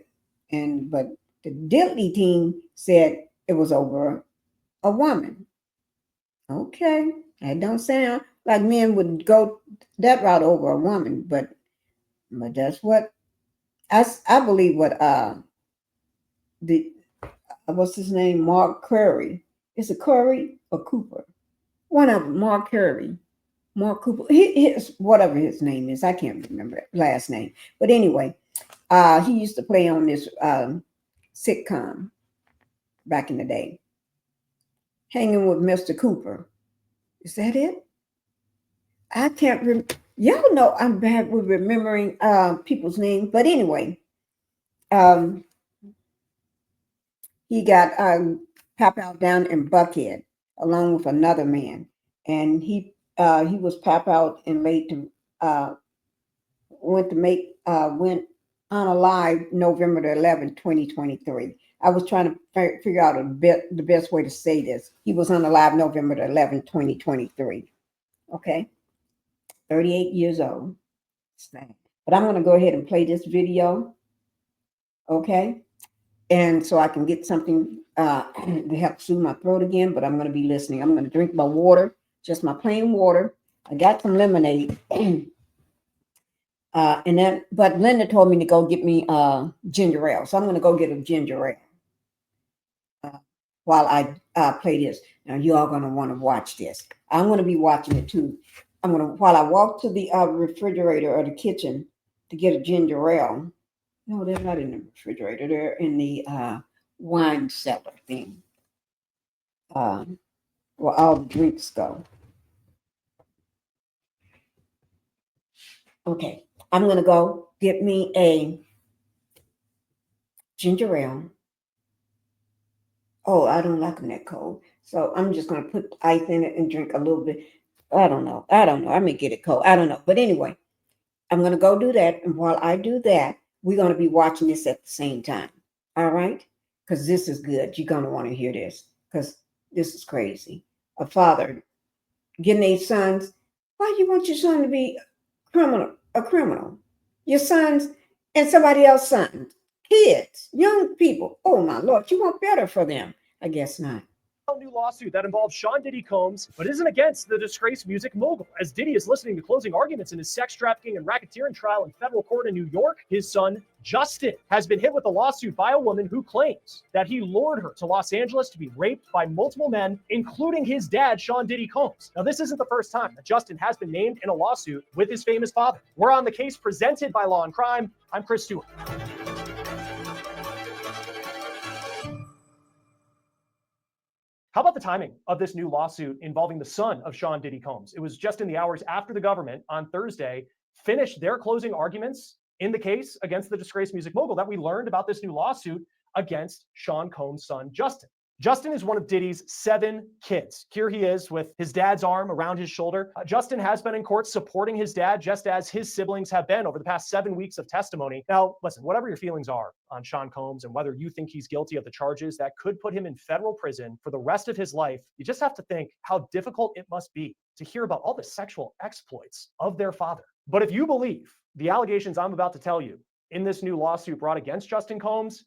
the Diddley team said it was over a woman. Okay, that don't sound like men would go that route over a woman, but that's what I believe. What what's his name? Mark Curry. Is it Curry or Cooper? One of them, Mark Curry. Mark Cooper. His whatever his name is, I can't remember last name. But anyway, he used to play on this sitcom back in the day. Hanging with Mr. Cooper. Is that it? I can't remember. Y'all know I'm bad with remembering people's names. But anyway, he got pop out down in Buckhead along with another man. And he was pop out and went unalive November the 11th, 2023. I was trying to figure out the best way to say this. He was unalive November the 11th, 2023. Okay. 38 years old. But I'm going to go ahead and play this video. Okay. And so I can get something to help soothe my throat again, but I'm going to be listening. I'm going to drink my water, just my plain water. I got some lemonade. But Linda told me to go get me ginger ale. So I'm going to go get a ginger ale while I play this. Now you all going to want to watch this. I'm going to be watching it too. While I walk to the refrigerator or the kitchen to get a ginger ale. No, they're not in the refrigerator. They're in the wine cellar thing, where all the drinks go. Okay, I'm going to go get me a ginger ale. Oh, I don't like them that cold. So I'm just going to put ice in it and drink a little bit. I don't know. I may get it cold. I don't know. But anyway, I'm going to go do that. And while I do that, we're going to be watching this at the same time. All right? Because this is good. You're going to want to hear this because this is crazy. A father getting his sons. Why do you want your son to be a criminal? Your sons and somebody else's sons, kids, young people. Oh, my Lord, you want better for them. I guess not. A new lawsuit that involves Sean Diddy Combs, but isn't against the disgraced music mogul. As Diddy is listening to closing arguments in his sex trafficking and racketeering trial in federal court in New York, his son, Justin, has been hit with a lawsuit by a woman who claims that he lured her to Los Angeles to be raped by multiple men, including his dad, Sean Diddy Combs. Now, this isn't the first time that Justin has been named in a lawsuit with his famous father. We're on the case presented by Law&Crime. I'm Chris Stewart. How about the timing of this new lawsuit involving the son of Sean Diddy Combs? It was just in the hours after the government on Thursday finished their closing arguments in the case against the disgraced music mogul that we learned about this new lawsuit against Sean Combs' son, Justin. Justin is one of Diddy's 7 kids. Here he is with his dad's arm around his shoulder. Justin has been in court supporting his dad, just as his siblings have been over the past 7 weeks of testimony. Now, listen, whatever your feelings are on Sean Combs and whether you think he's guilty of the charges that could put him in federal prison for the rest of his life, you just have to think how difficult it must be to hear about all the sexual exploits of their father. But if you believe the allegations I'm about to tell you in this new lawsuit brought against Justin Combs,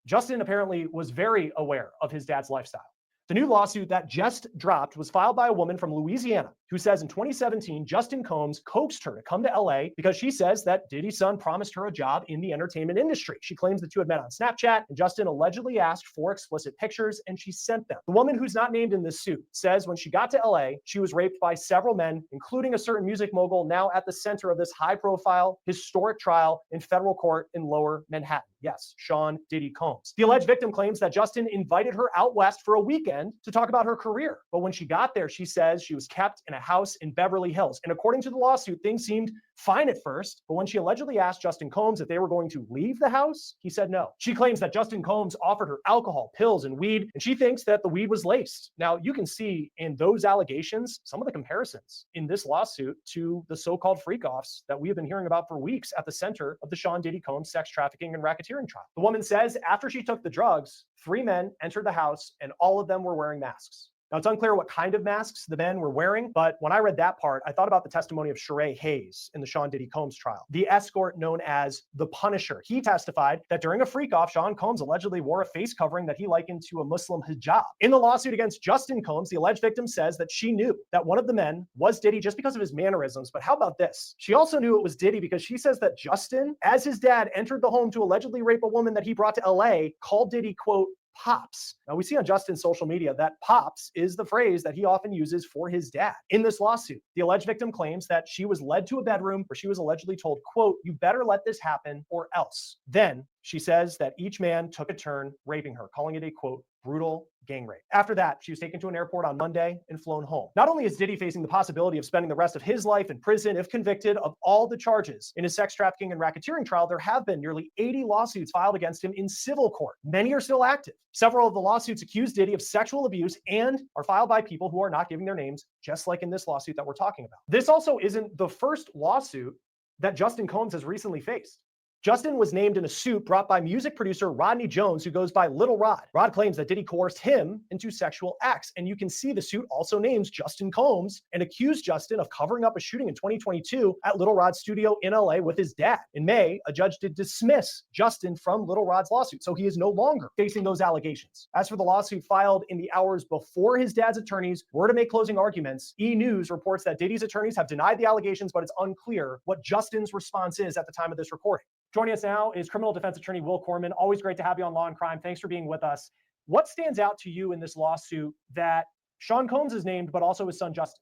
Justin apparently was very aware of his dad's lifestyle. The new lawsuit that just dropped was filed by a woman from Louisiana who says in 2017, Justin Combs coaxed her to come to LA because she says that Diddy's son promised her a job in the entertainment industry. She claims the two had met on Snapchat, and Justin allegedly asked for explicit pictures, and she sent them. The woman, who's not named in this suit, says when she got to LA, she was raped by several men, including a certain music mogul now at the center of this high-profile, historic trial in federal court in Lower Manhattan. Yes, Sean Diddy Combs. The alleged victim claims that Justin invited her out west for a weekend to talk about her career. But when she got there, she says she was kept in a house in Beverly Hills. And according to the lawsuit, things seemed fine at first. But when she allegedly asked Justin Combs if they were going to leave the house, he said no. She claims that Justin Combs offered her alcohol, pills, and weed, and she thinks that the weed was laced. Now, you can see in those allegations some of the comparisons in this lawsuit to the so-called freak-offs that we have been hearing about for weeks at the center of the Sean Diddy Combs sex trafficking and racketeering trial. The woman says after she took the drugs, 3 men entered the house and all of them were wearing masks. Now, it's unclear what kind of masks the men were wearing, but when I read that part, I thought about the testimony of Sheree Hayes in the Sean Diddy Combs trial, the escort known as the Punisher. He testified that during a freak-off, Sean Combs allegedly wore a face covering that he likened to a Muslim hijab. In the lawsuit against Justin Combs, the alleged victim says that she knew that one of the men was Diddy just because of his mannerisms, but how about this? She also knew it was Diddy because she says that Justin, as his dad, entered the home to allegedly rape a woman that he brought to LA, called Diddy, quote, Pops. Now, we see on Justin's social media that Pops is the phrase that he often uses for his dad. In this lawsuit, the alleged victim claims that she was led to a bedroom where she was allegedly told, quote, you better let this happen or else. Then she says that each man took a turn raping her, calling it a, quote, brutal gang rape. After that, she was taken to an airport on Monday and flown home. Not only is Diddy facing the possibility of spending the rest of his life in prison if convicted of all the charges in his sex trafficking and racketeering trial, there have been nearly 80 lawsuits filed against him in civil court. Many are still active. Several of the lawsuits accuse Diddy of sexual abuse and are filed by people who are not giving their names, just like in this lawsuit that we're talking about. This also isn't the first lawsuit that Justin Combs has recently faced. Justin was named in a suit brought by music producer Rodney Jones, who goes by Little Rod. Rod claims that Diddy coerced him into sexual acts. And you can see the suit also names Justin Combs and accused Justin of covering up a shooting in 2022 at Little Rod's studio in LA with his dad. In May, a judge did dismiss Justin from Little Rod's lawsuit, so he is no longer facing those allegations. As for the lawsuit filed in the hours before his dad's attorneys were to make closing arguments, E! News reports that Diddy's attorneys have denied the allegations, but it's unclear what Justin's response is at the time of this recording. Joining us now is criminal defense attorney Will Corman. Always great to have you on Law and Crime. Thanks for being with us. What stands out to you in this lawsuit that Sean Combs is named, but also his son Justin?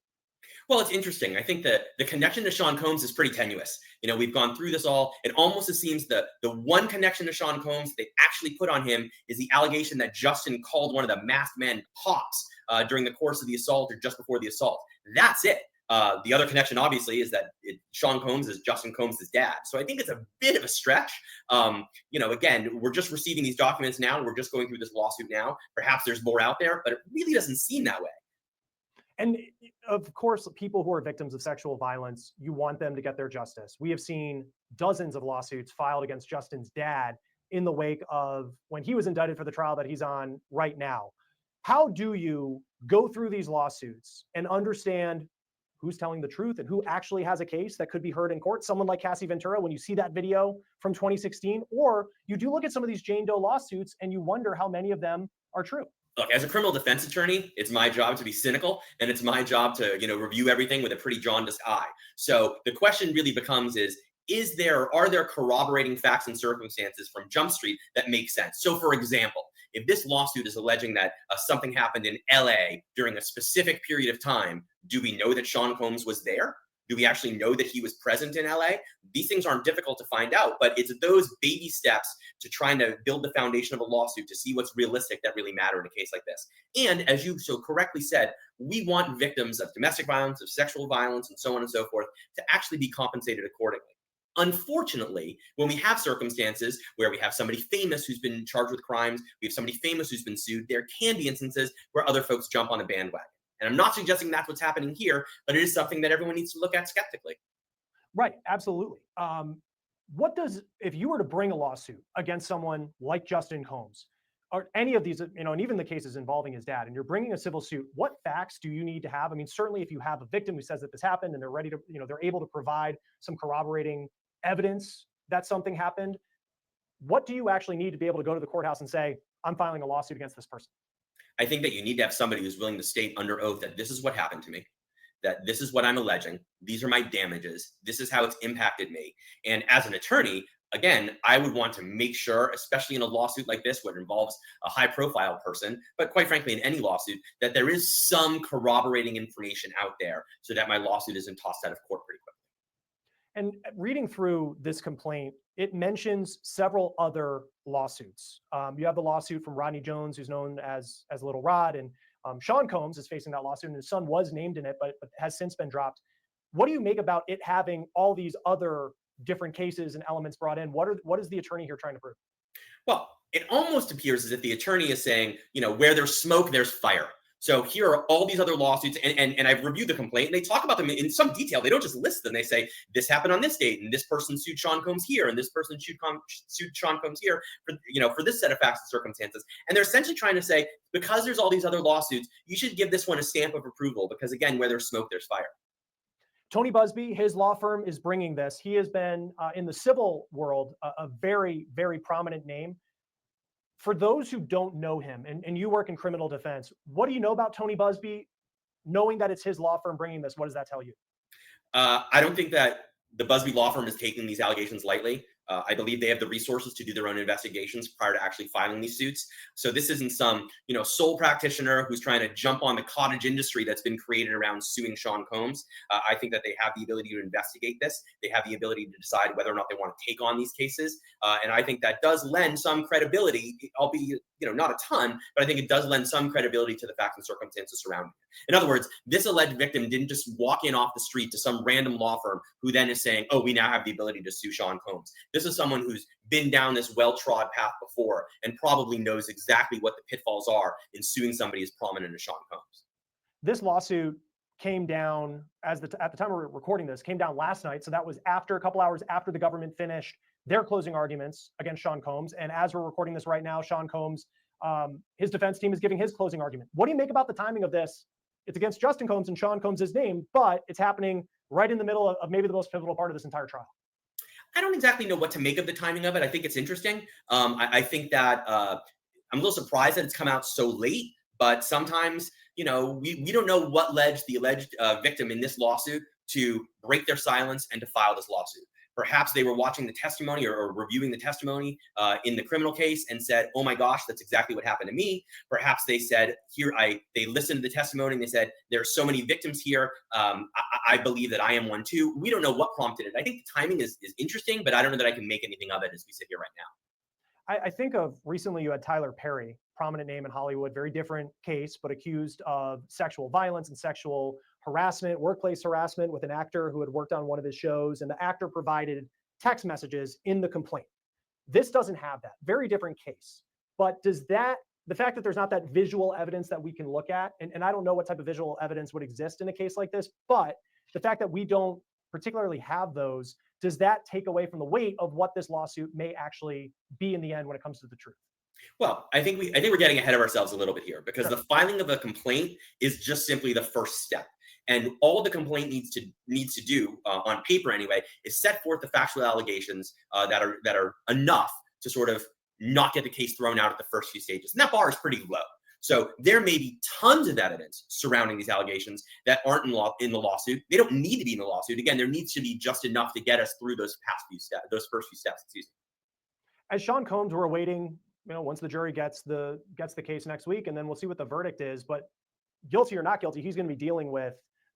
Well, it's interesting. I think that the connection to Sean Combs is pretty tenuous. You know, we've gone through this all. It almost seems that the one connection to Sean Combs they actually put on him is the allegation that Justin called one of the masked men Pops during the course of the assault or just before the assault. That's it. The other connection, obviously, is that Sean Combs is Justin Combs' dad. So I think it's a bit of a stretch. You know, again, we're just receiving these documents now. And we're just going through this lawsuit now. Perhaps there's more out there, but it really doesn't seem that way. And of course, people who are victims of sexual violence, you want them to get their justice. We have seen dozens of lawsuits filed against Justin's dad in the wake of when he was indicted for the trial that he's on right now. How do you go through these lawsuits and understand who's telling the truth and who actually has a case that could be heard in court? Someone like Cassie Ventura, when you see that video from 2016, or you do look at some of these Jane Doe lawsuits and you wonder how many of them are true. Look, as a criminal defense attorney, it's my job to be cynical, and it's my job to, review everything with a pretty jaundiced eye. So the question really becomes are there corroborating facts and circumstances from Jump Street that make sense? So for example, if this lawsuit is alleging that something happened in LA during a specific period of time, do we know that Sean Combs was there? Do we actually know that he was present in LA? These things aren't difficult to find out, but it's those baby steps to trying to build the foundation of a lawsuit to see what's realistic that really matter in a case like this. And as you so correctly said, we want victims of domestic violence, of sexual violence, and so on and so forth to actually be compensated accordingly. Unfortunately, when we have circumstances where we have somebody famous who's been charged with crimes, we have somebody famous who's been sued, there can be instances where other folks jump on a bandwagon. And I'm not suggesting that's what's happening here, but it is something that everyone needs to look at skeptically. Right, absolutely. If you were to bring a lawsuit against someone like Justin Combs, or any of these, and even the cases involving his dad, and you're bringing a civil suit, what facts do you need to have? I mean, certainly if you have a victim who says that this happened and they're ready to, they're able to provide some corroborating evidence that something happened, What do you actually need to be able to go to the courthouse and say, I'm filing a lawsuit against this person? I think that you need to have somebody who's willing to state under oath that this is what happened to me, that this is what I'm alleging, these are my damages, this is how it's impacted me. And as an attorney, again, I would want to make sure, especially in a lawsuit like this, where it involves a high profile person, but quite frankly, in any lawsuit, that there is some corroborating information out there so that my lawsuit isn't tossed out of court pretty quickly. And reading through this complaint, it mentions several other lawsuits. You have the lawsuit from Rodney Jones, who's known as Little Rod, and Sean Combs is facing that lawsuit, and his son was named in it, but has since been dropped. What do you make about it having all these other different cases and elements brought in? What is the attorney here trying to prove? Well, it almost appears as if the attorney is saying, where there's smoke, there's fire. So here are all these other lawsuits, and I've reviewed the complaint, and they talk about them in some detail. They don't just list them. They say, this happened on this date, and this person sued Sean Combs here, and this person sued Sean Combs here for this set of facts and circumstances. And they're essentially trying to say, because there's all these other lawsuits, you should give this one a stamp of approval, because again, where there's smoke, there's fire. Tony Busby, his law firm is bringing this. He has been in the civil world a very, very prominent name. For those who don't know him, and you work in criminal defense, what do you know about Tony Busby? Knowing that it's his law firm bringing this, what does that tell you? I don't think that the Busby law firm is taking these allegations lightly. I believe they have the resources to do their own investigations prior to actually filing these suits. So this isn't some, sole practitioner who's trying to jump on the cottage industry that's been created around suing Sean Combs. I think that they have the ability to investigate this. They have the ability to decide whether or not they want to take on these cases. And I think that does lend some credibility, albeit, not a ton, but I think it does lend some credibility to the facts and circumstances surrounding it. In other words, this alleged victim didn't just walk in off the street to some random law firm who then is saying, oh, we now have the ability to sue Sean Combs. This is someone who's been down this well-trod path before and probably knows exactly what the pitfalls are in suing somebody as prominent as Sean Combs. This lawsuit came down at the time we're recording this, came down last night. So that was a couple hours after the government finished their closing arguments against Sean Combs. And as we're recording this right now, Sean Combs, his defense team is giving his closing argument. What do you make about the timing of this? It's against Justin Combs and Sean Combs' name, but it's happening right in the middle of maybe the most pivotal part of this entire trial. I don't exactly know what to make of the timing of it. I think it's interesting. I think that I'm a little surprised that it's come out so late, but sometimes, we don't know what led the alleged victim in this lawsuit to break their silence and to file this lawsuit. Perhaps they were watching the testimony or reviewing the testimony in the criminal case and said, oh my gosh, that's exactly what happened to me. Perhaps they said, they listened to the testimony and they said, there are so many victims here. I believe that I am one too. We don't know what prompted it. I think the timing is interesting, but I don't know that I can make anything of it as we sit here right now. I think of recently you had Tyler Perry, prominent name in Hollywood, very different case, but accused of sexual violence and sexual harassment, workplace harassment with an actor who had worked on one of his shows, and the actor provided text messages in the complaint. This doesn't have that. Very different case. But the fact that there's not that visual evidence that we can look at, and I don't know what type of visual evidence would exist in a case like this, but the fact that we don't particularly have those, does that take away from the weight of what this lawsuit may actually be in the end when it comes to the truth? Well, I think we're getting ahead of ourselves a little bit here, because the filing of a complaint is just simply the first step. And all the complaint needs to do, on paper anyway, is set forth the factual allegations that are enough to sort of not get the case thrown out at the first few stages. And that bar is pretty low. So there may be tons of evidence surrounding these allegations that aren't in the lawsuit. They don't need to be in the lawsuit. Again, there needs to be just enough to get us through those first few steps. Excuse me. As Sean Combs, we're awaiting, once the jury gets the case next week, and then we'll see what the verdict is. But guilty or not guilty, he's going to be dealing with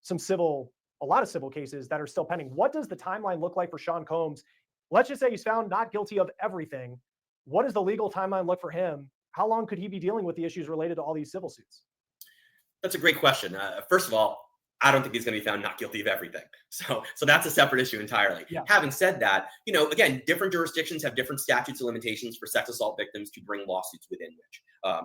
a lot of civil cases that are still pending. What does the timeline look like for Sean Combs? Let's just say he's found not guilty of everything. What does the legal timeline look for him? How long could he be dealing with the issues related to all these civil suits? That's a great question. First of all, I don't think he's going to be found not guilty of everything. So that's a separate issue entirely. Yeah. Having said that, again, different jurisdictions have different statutes of limitations for sex assault victims to bring lawsuits within which,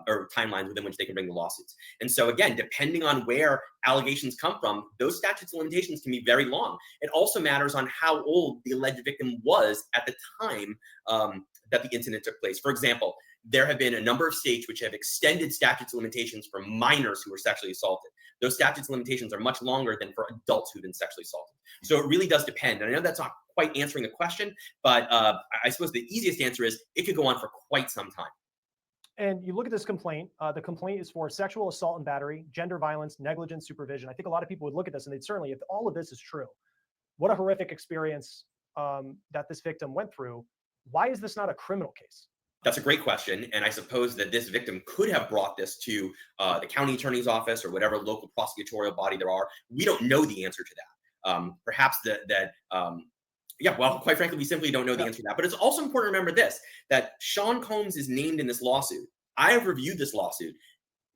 or timelines within which they can bring the lawsuits. And so again, depending on where allegations come from, those statutes of limitations can be very long. It also matters on how old the alleged victim was at the time that the incident took place. For example, there have been a number of states which have extended statutes of limitations for minors who were sexually assaulted. those statutes of limitations are much longer than for adults who've been sexually assaulted. So it really does depend. And I know that's not quite answering the question, but I suppose the easiest answer is it could go on for quite some time. And you look at this complaint, the complaint is for sexual assault and battery, gender violence, negligent supervision. I think a lot of people would look at this and they'd certainly, if all of this is true, what a horrific experience that this victim went through. Why is this not a criminal case? That's a great question. And I suppose that this victim could have brought this to the county attorney's office or whatever local prosecutorial body there are. We don't know the answer to that. Perhaps yeah, well, quite frankly, we simply don't know the answer to that. But it's also important to remember this, that Sean Combs is named in this lawsuit. I have reviewed this lawsuit.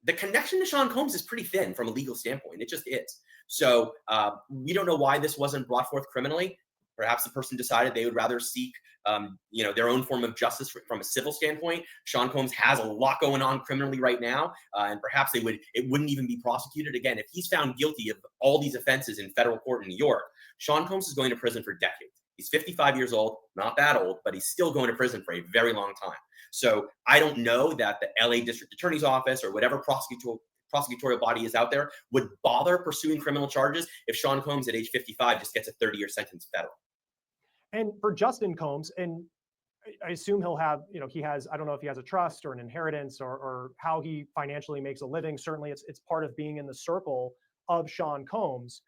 The connection to Sean Combs is pretty thin from a legal standpoint. It just is. So we don't know why this wasn't brought forth criminally. Perhaps the person decided they would rather seek their own form of justice from a civil standpoint. Sean Combs has a lot going on criminally right now, and perhaps it wouldn't even be prosecuted. Again, if he's found guilty of all these offenses in federal court in New York, Sean Combs is going to prison for decades. He's 55 years old, not that old, but he's still going to prison for a very long time. So I don't know that the LA District Attorney's Office or whatever prosecutorial body is out there would bother pursuing criminal charges if Sean Combs at age 55 just gets a 30-year sentence federal. And for Justin Combs, and I assume he'll have, he has, I don't know if he has a trust or an inheritance or how he financially makes a living. Certainly it's part of being in the circle of Sean Combs.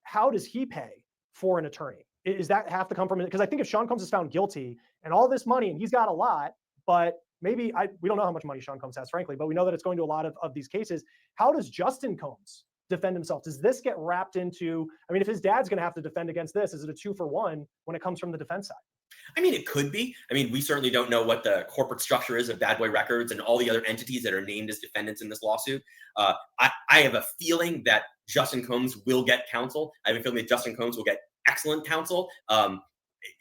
How does he pay for an attorney? Is that have to come from it? Because I think if Sean Combs is found guilty and all this money, and he's got a lot, but maybe we don't know how much money Sean Combs has, frankly, but we know that it's going to a lot of these cases. How does Justin Combs defend himself? Does this get wrapped into, I mean, if his dad's going to have to defend against this, is it a 2-for-1 when it comes from the defense side? I mean, it could be. I mean, we certainly don't know what the corporate structure is of Bad Boy Records and all the other entities that are named as defendants in this lawsuit. I have a feeling that Justin Combs will get counsel. I have a feeling that Justin Combs will get excellent counsel.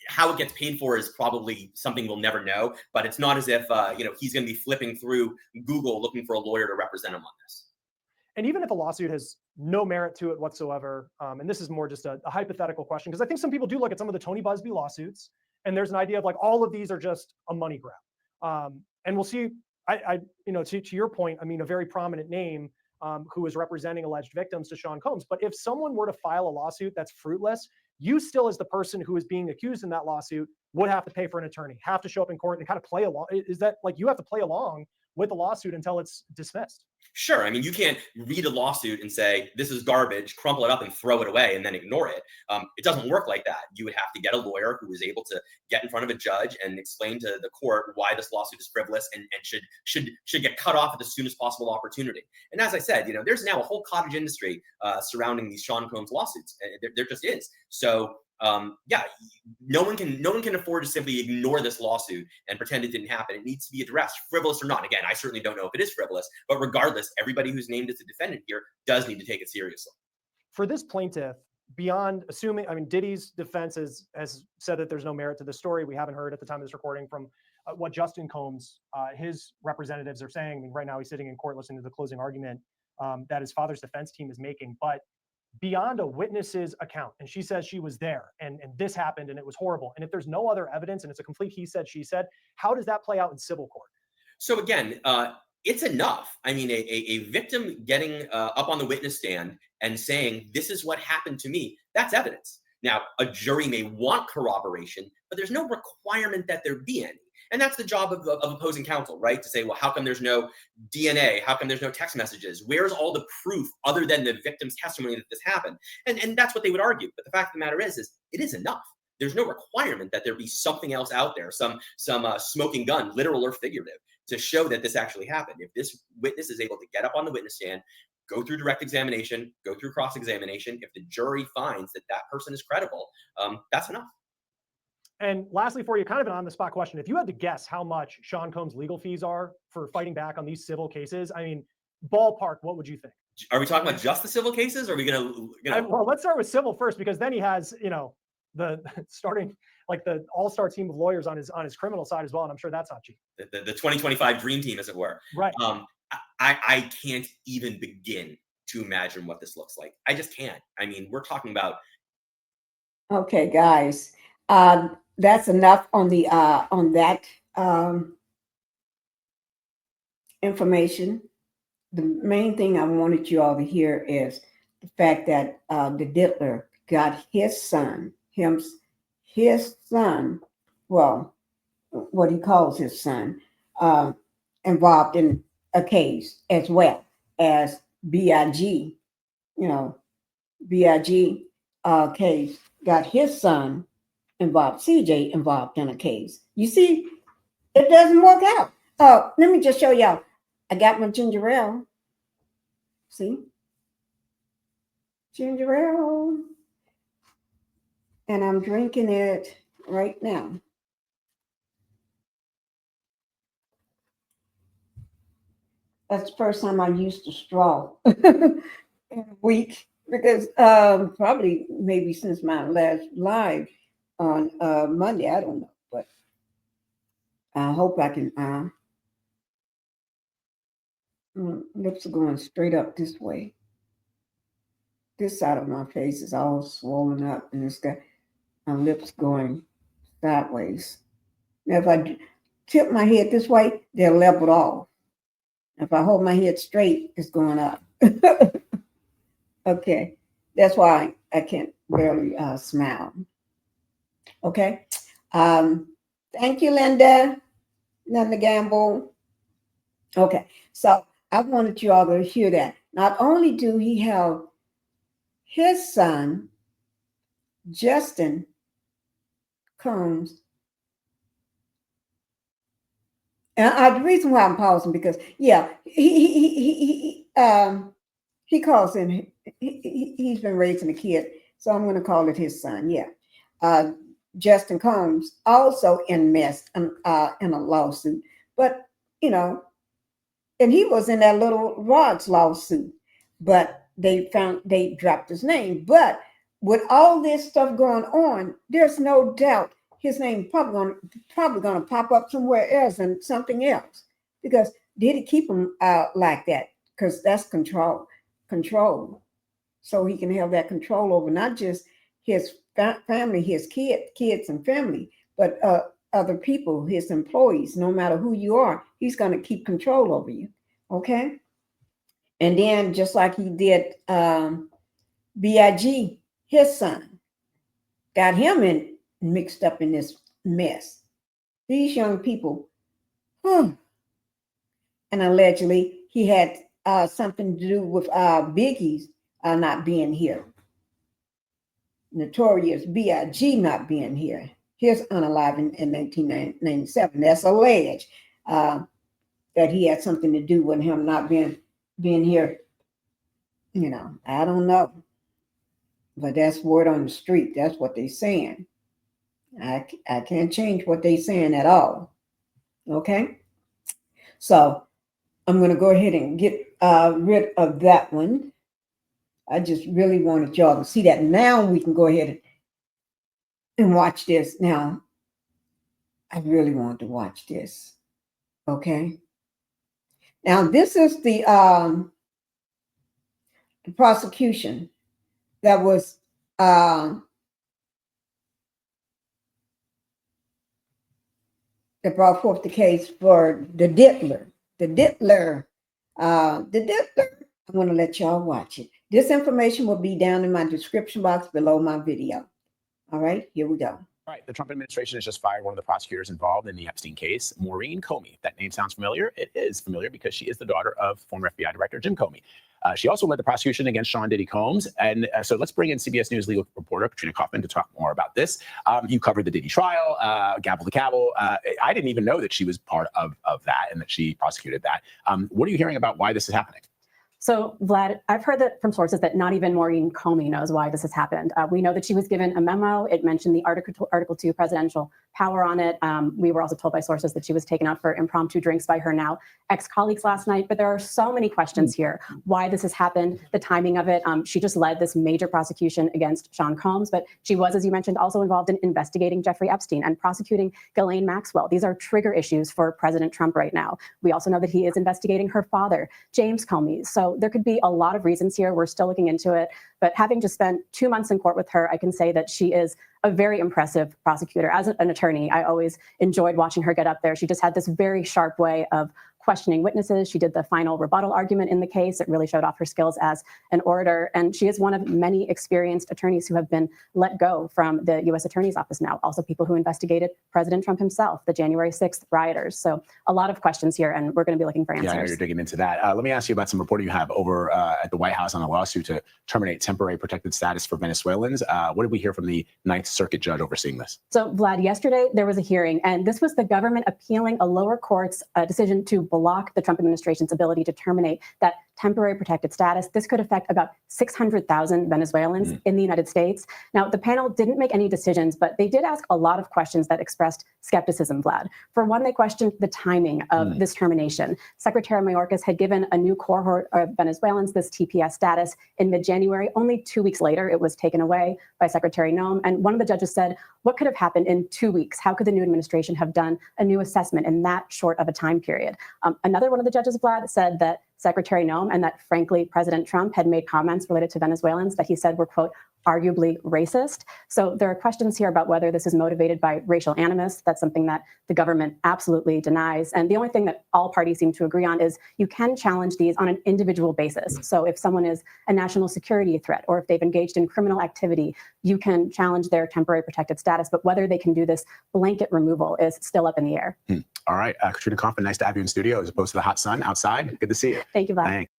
How it gets paid for is probably something we'll never know, but it's not as if he's going to be flipping through Google looking for a lawyer to represent him on this. And even if a lawsuit has no merit to it whatsoever, and this is more just a hypothetical question, because I think some people do look at some of the Tony Busby lawsuits, and there's an idea of like all of these are just a money grab. And we'll see. To your point, I mean, a very prominent name who is representing alleged victims to Sean Combs. But if someone were to file a lawsuit that's fruitless, you still, as the person who is being accused in that lawsuit, would have to pay for an attorney, have to show up in court and kind of play along. Is that like you have to play along with the lawsuit until it's dismissed? Sure. I mean, you can't read a lawsuit and say, this is garbage, crumple it up and throw it away and then ignore it. It doesn't work like that. You would have to get a lawyer who is able to get in front of a judge and explain to the court why this lawsuit is frivolous and should get cut off at the soonest possible opportunity. And as I said, there's now a whole cottage industry surrounding these Sean Combs lawsuits. There just is. So no one can afford to simply ignore this lawsuit and pretend it didn't happen. It needs to be addressed, frivolous or not. Again, I certainly don't know if it is frivolous, but regardless, everybody who's named as a defendant here does need to take it seriously. For this plaintiff, beyond assuming, I mean, Diddy's defense has said that there's no merit to the story. We haven't heard at the time of this recording from what Justin Combs, his representatives are saying. I mean, right now he's sitting in court listening to the closing argument that his father's defense team is making. But beyond a witness's account, and she says she was there and this happened and it was horrible. And if there's no other evidence and it's a complete he said, she said, how does that play out in civil court? So again, it's enough. I mean, a victim getting up on the witness stand and saying, this is what happened to me, that's evidence. Now, a jury may want corroboration, but there's no requirement that there be any. And that's the job of opposing counsel, right? To say, well, how come there's no DNA? How come there's no text messages? Where's all the proof other than the victim's testimony that this happened? And that's what they would argue. But the fact of the matter is it is enough. There's no requirement that there be something else out there, some smoking gun, literal or figurative, to show that this actually happened. If this witness is able to get up on the witness stand, go through direct examination, go through cross-examination, if the jury finds that that person is credible, that's enough. And lastly, for you, kind of an on-the-spot question. If you had to guess how much Sean Combs' legal fees are for fighting back on these civil cases, I mean, ballpark, what would you think? Are we talking about just the civil cases? Or are we going to, Well, let's start with civil first, because then he has, the starting, like the all-star team of lawyers on his criminal side as well. And I'm sure that's not cheap. The 2025 dream team, as it were. Right. I can't even begin to imagine what this looks like. I just can't. I mean, we're talking about. Okay, guys. That's enough on the on that information. the main thing I wanted you all to hear is the fact that the diddler got his son, well, what he calls his son, involved in a case as well as BIG, BIG case got his son involved, CJ involved in a case. You see, it doesn't work out. Let me just show y'all. I got my ginger ale. See? Ginger ale. And I'm drinking it right now. That's the first time I used a straw in a week because probably maybe since my last live on Monday, I don't know, but I hope I can. Lips are going straight up this way. This side of my face is all swollen up, and it's got my lips going sideways. Now, if I tip my head this way, they're leveled off. If I hold my head straight, it's going up. Okay, that's why I can't barely smile. Okay, thank you, Linda Gamble. Okay, so I wanted you all to hear that. Not only do he have his son, Justin Combs, and the reason why I'm pausing because he calls him. He's been raising a kid, so I'm going to call it his son. Yeah, Justin Combs also enmeshed in a lawsuit, but and he was in that little Rod's lawsuit, but they dropped his name. But with all this stuff going on, there's no doubt his name probably going to pop up somewhere else and something else, because did he keep him like that? Because that's control, so he can have that control over not just his family, his kids and family, but other people, his employees. No matter who you are, he's going to keep control over you. Okay. And then just like he did BIG, his son, got him mixed up in this mess. These young people, and allegedly he had something to do with Biggie's not being here. Notorious B.I.G. not being here. His unalive in 1997. That's alleged that he had something to do with him not being here. I don't know. But that's word on the street. That's what they're saying. I can't change what they're saying at all. Okay? So I'm going to go ahead and get rid of that one. I just really wanted y'all to see that. Now we can go ahead and watch this. Now, I really want to watch this. Okay? Now, this is the prosecution that was that brought forth the case for the diddler. I'm going to let y'all watch it. This information will be down in my description box below my video. All right, here we go. All right, the Trump administration has just fired one of the prosecutors involved in the Epstein case, Maurene Comey. That name sounds familiar. It is familiar because she is the daughter of former FBI Director Jim Comey. She also led the prosecution against Sean Diddy Combs. And so let's bring in CBS News legal reporter Katrina Kaufman to talk more about this. You covered the Diddy trial, gavel to gavel. I didn't even know that she was part of that and that she prosecuted that. What are you hearing about why this is happening? So, Vlad, I've heard that from sources that not even Maurene Comey knows why this has happened. We know that she was given a memo. It mentioned the Article 2 presidential power on it. We were also told by sources that she was taken out for impromptu drinks by her now ex-colleagues last night. But there are so many questions here. Why this has happened, the timing of it. She just led this major prosecution against Sean Combs, but she was, as you mentioned, also involved in investigating Jeffrey Epstein and prosecuting Ghislaine Maxwell. These are trigger issues for President Trump right now. We also know that he is investigating her father, James Comey. So there could be a lot of reasons here. We're still looking into it. But having just spent 2 months in court with her, I can say that she is a very impressive prosecutor. As an attorney, I always enjoyed watching her get up there. She just had this very sharp way of questioning witnesses. She did the final rebuttal argument in the case. It really showed off her skills as an orator. And she is one of many experienced attorneys who have been let go from the U.S. Attorney's Office now. Also people who investigated President Trump himself, the January 6th rioters. So a lot of questions here, and we're going to be looking for answers. Yeah, I know you're digging into that. Let me ask you about some reporting you have over at the White House on a lawsuit to terminate temporary protected status for Venezuelans. What did we hear from the Ninth Circuit judge overseeing this? So, Vlad, yesterday there was a hearing, and this was the government appealing a lower court's decision to block the Trump administration's ability to terminate that temporary protected status. This could affect about 600,000 Venezuelans in the United States. Now, the panel didn't make any decisions, but they did ask a lot of questions that expressed skepticism, Vlad. For one, they questioned the timing of this termination. Secretary Mayorkas had given a new cohort of Venezuelans this TPS status in mid-January. Only 2 weeks later, it was taken away by Secretary Noem. And one of the judges said, what could have happened in 2 weeks? How could the new administration have done a new assessment in that short of a time period? Another one of the judges, Vlad, said that Secretary Noem and that, frankly, President Trump had made comments related to Venezuelans that he said were, quote, arguably racist. So there are questions here about whether this is motivated by racial animus. That's something that the government absolutely denies. And the only thing that all parties seem to agree on is you can challenge these on an individual basis. So if someone is a national security threat, or if they've engaged in criminal activity, you can challenge their temporary protected status. But whether they can do this blanket removal is still up in the air. All right. Katrina Kaufman, nice to have you in studio as opposed to the hot sun outside. Good to see you. Thank you, Vlad. Thanks.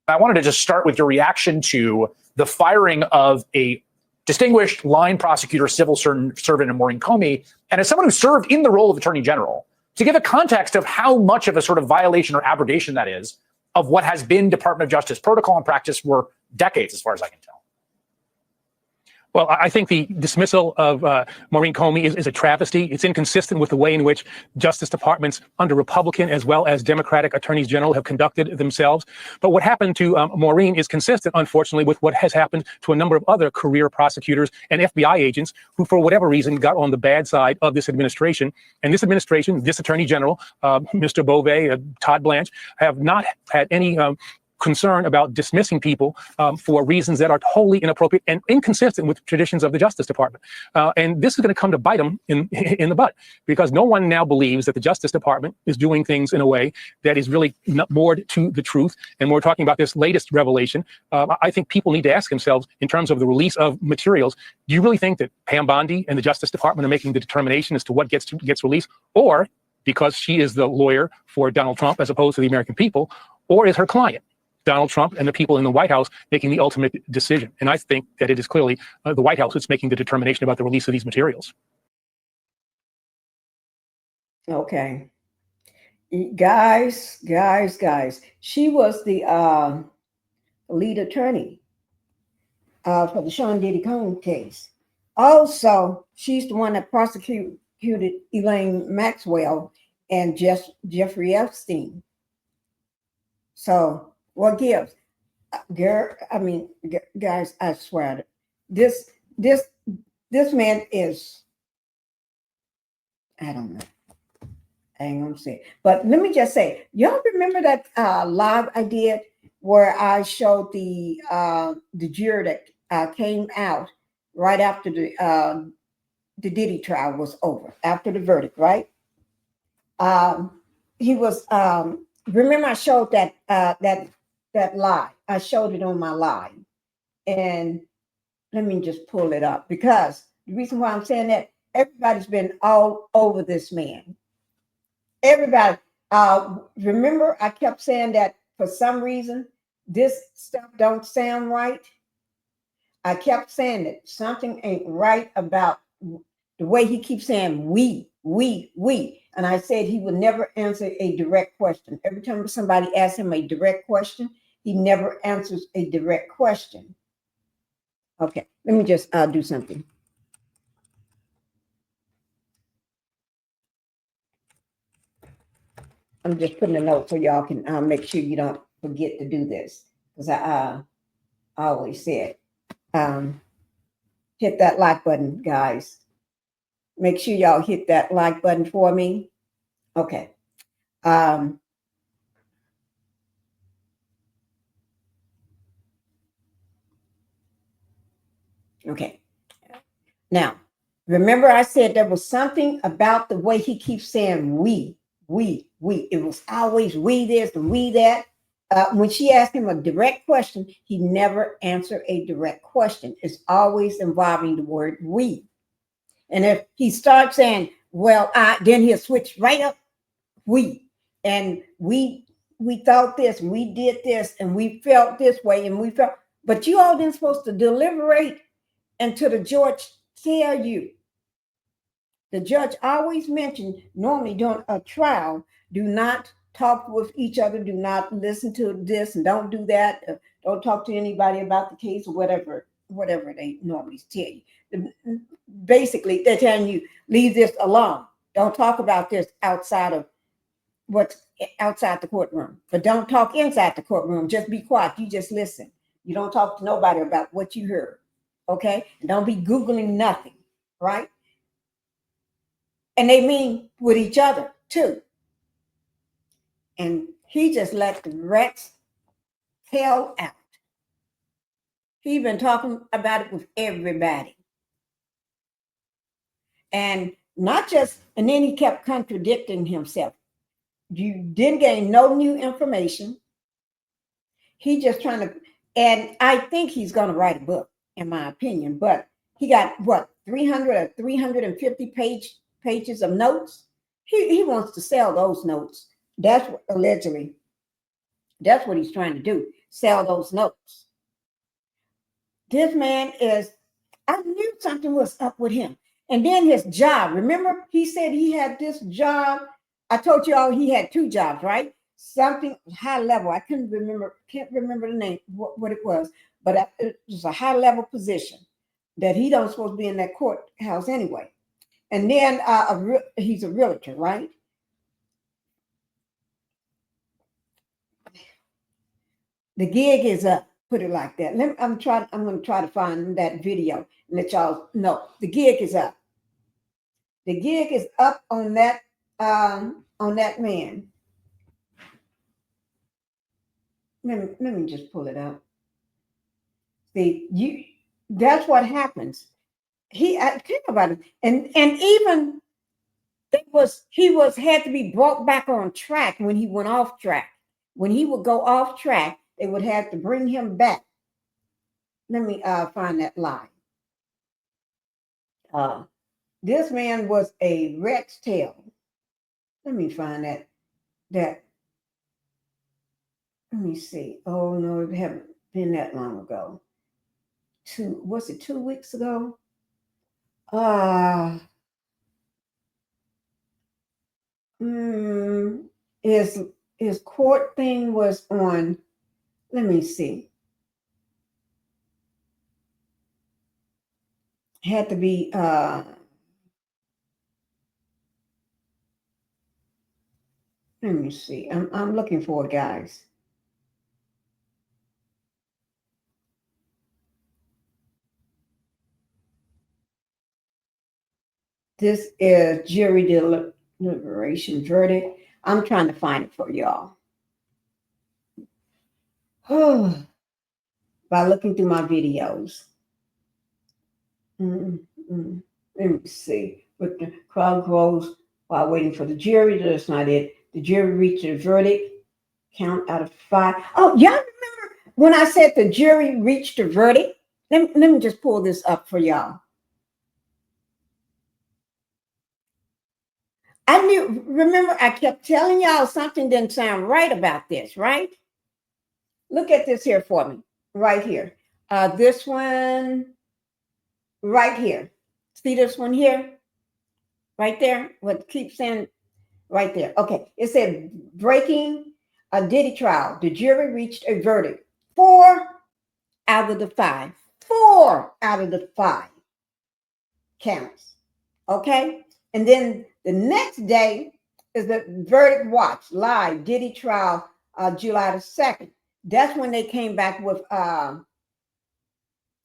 I wanted to just start with your reaction to the firing of a distinguished line prosecutor, civil servant, Maurene Comey, and as someone who served in the role of Attorney General, to give a context of how much of a sort of violation or abrogation that is of what has been Department of Justice protocol and practice for decades, as far as I can tell. Well, I think the dismissal of Maurene Comey is a travesty. It's inconsistent with the way in which Justice Departments under Republican as well as Democratic attorneys general have conducted themselves. But what happened to Maurene is consistent, unfortunately, with what has happened to a number of other career prosecutors and FBI agents who, for whatever reason, got on the bad side of this administration. And this administration, this attorney general, Mr. Beauvais, Todd Blanche, have not had any concern about dismissing people for reasons that are wholly inappropriate and inconsistent with traditions of the Justice Department. And this is going to come to bite them in the butt, because no one now believes that the Justice Department is doing things in a way that is really moored to the truth. And we're talking about this latest revelation. I think people need to ask themselves, in terms of the release of materials, do you really think that Pam Bondi and the Justice Department are making the determination as to what gets released? Or, because she is the lawyer for Donald Trump as opposed to the American people, or is her client, Donald Trump, and the people in the White House, making the ultimate decision? And I think that it is clearly the White House that's making the determination about the release of these materials. Okay. Guys. She was the lead attorney for the Sean Diddy Combs case. Also, she's the one that prosecuted Ghislaine Maxwell and Jeffrey Epstein. So what gives? Guys, I swear, this man is, I don't know. I ain't gonna say it. But let me just say, y'all remember that live I did where I showed the juror that came out right after the Diddy trial was over, after the verdict, right? He was, remember I showed that live. I showed it on my live. And let me just pull it up, because the reason why I'm saying that, everybody's been all over this man. Everybody. Remember, I kept saying that for some reason, this stuff don't sound right. I kept saying that something ain't right about the way he keeps saying we. And I said he would never answer a direct question. Every time somebody asks him a direct question, he never answers a direct question. Okay, let me just do something. I'm just putting a note so y'all can make sure you don't forget to do this, because I always said, hit that like button, guys. Make sure y'all hit that like button for me. Okay. Okay. Now, remember I said there was something about the way he keeps saying we. we. It was always we this and we that. When she asked him a direct question, he never answered a direct question. It's always involving the word we. And if he starts saying, well, then he'll switch right up we. And we thought this, we did this, and we felt this way, and we felt, but you all then supposed to deliberate until the judge tell you. The judge always mentioned, normally during a trial, do not talk with each other, do not listen to this, and don't do that. Don't talk to anybody about the case or whatever they normally tell you. Basically, they're telling you, leave this alone. Don't talk about this outside of what's outside the courtroom. But don't talk inside the courtroom. Just be quiet. You just listen. You don't talk to nobody about what you heard. Okay? And don't be Googling nothing. Right? And they mean with each other too. And he just let the rats tail out. He been talking about it with everybody. And not just, and then he kept contradicting himself. You didn't gain no new information. He just trying to, and I think he's going to write a book, in my opinion, but he got what, 300 or 350 pages of notes. He wants to sell those notes. That's what, allegedly, that's what he's trying to do, sell those notes. This man is, I knew something was up with him. And then his job, remember he said he had this job. I told you all he had two jobs, right? Something high level. I can't remember the name, what it was, but it was a high level position that he don't supposed to be in that courthouse anyway. And then he's a realtor, right? The gig is up, put it like that. I'm going to try to find that video and let y'all know. The gig is up. The gig is up on that man. Let me just pull it up. See, that's what happens. Think about it. And even he had to be brought back on track when he went off track. When he would go off track, they would have to bring him back. Let me find that line. This man was a rat's tail. Let me find that. Let me see. Oh no, it haven't been that long ago. Was it 2 weeks ago? His court thing was on, let me see. Had to be let me see. I'm looking for it, guys. This is jury deliberation verdict. I'm trying to find it for y'all. Oh, by looking through my videos. Let me see. But the crowd grows while waiting for the jury. That's not it. The jury reached a verdict. Count out of 5. Oh, y'all remember when I said the jury reached a verdict? Let me just pull this up for y'all. Remember, I kept telling y'all something didn't sound right about this, right? Look at this here for me, right here. This one, right here. See this one here? Right there? What keeps saying right there. Okay, it said breaking a Diddy trial. The jury reached a verdict. 4 out of the 5. 4 out of the 5 counts. Okay? And then the next day is the verdict watch live Diddy trial, July the 2nd. That's when they came back with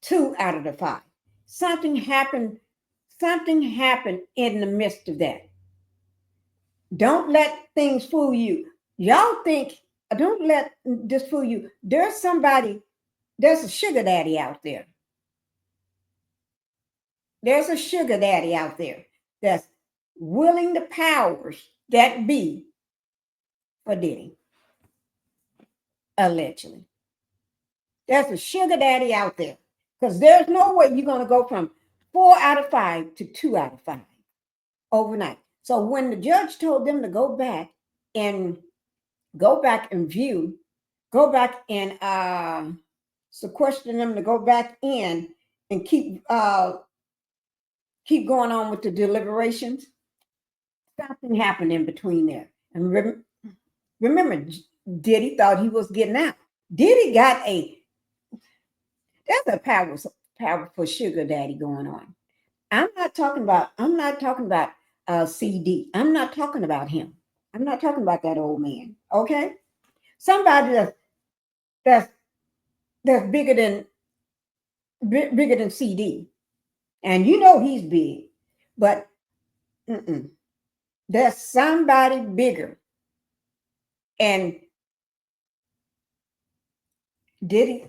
2 out of the 5. Something happened in the midst of that. Don't let things fool you. Y'all think, don't let this fool you. There's a sugar daddy out there. There's a sugar daddy out there that's willing the powers that be for Diddy. Allegedly. There's a sugar daddy out there. Because there's no way you're going to go from 4 out of 5 to 2 out of 5 overnight. So when the judge told them to go back and view, go back and sequester them to go back in and keep going on with the deliberations, something happened in between there. And remember, Diddy thought he was getting out. Diddy got there's a powerful sugar daddy going on. I'm not talking about CD. I'm not talking about him. I'm not talking about that old man. Okay, somebody that's bigger than CD, and you know he's big, but there's somebody bigger, and Diddy.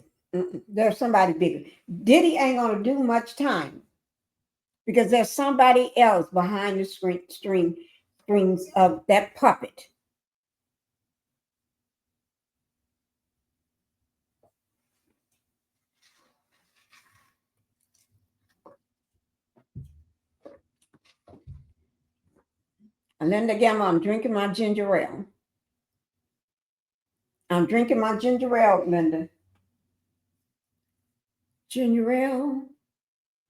There's somebody bigger. Diddy ain't gonna do much time because there's somebody else behind the strings of that puppet. Linda Gamma, I'm drinking my ginger ale. I'm drinking my ginger ale, Linda. Ginger ale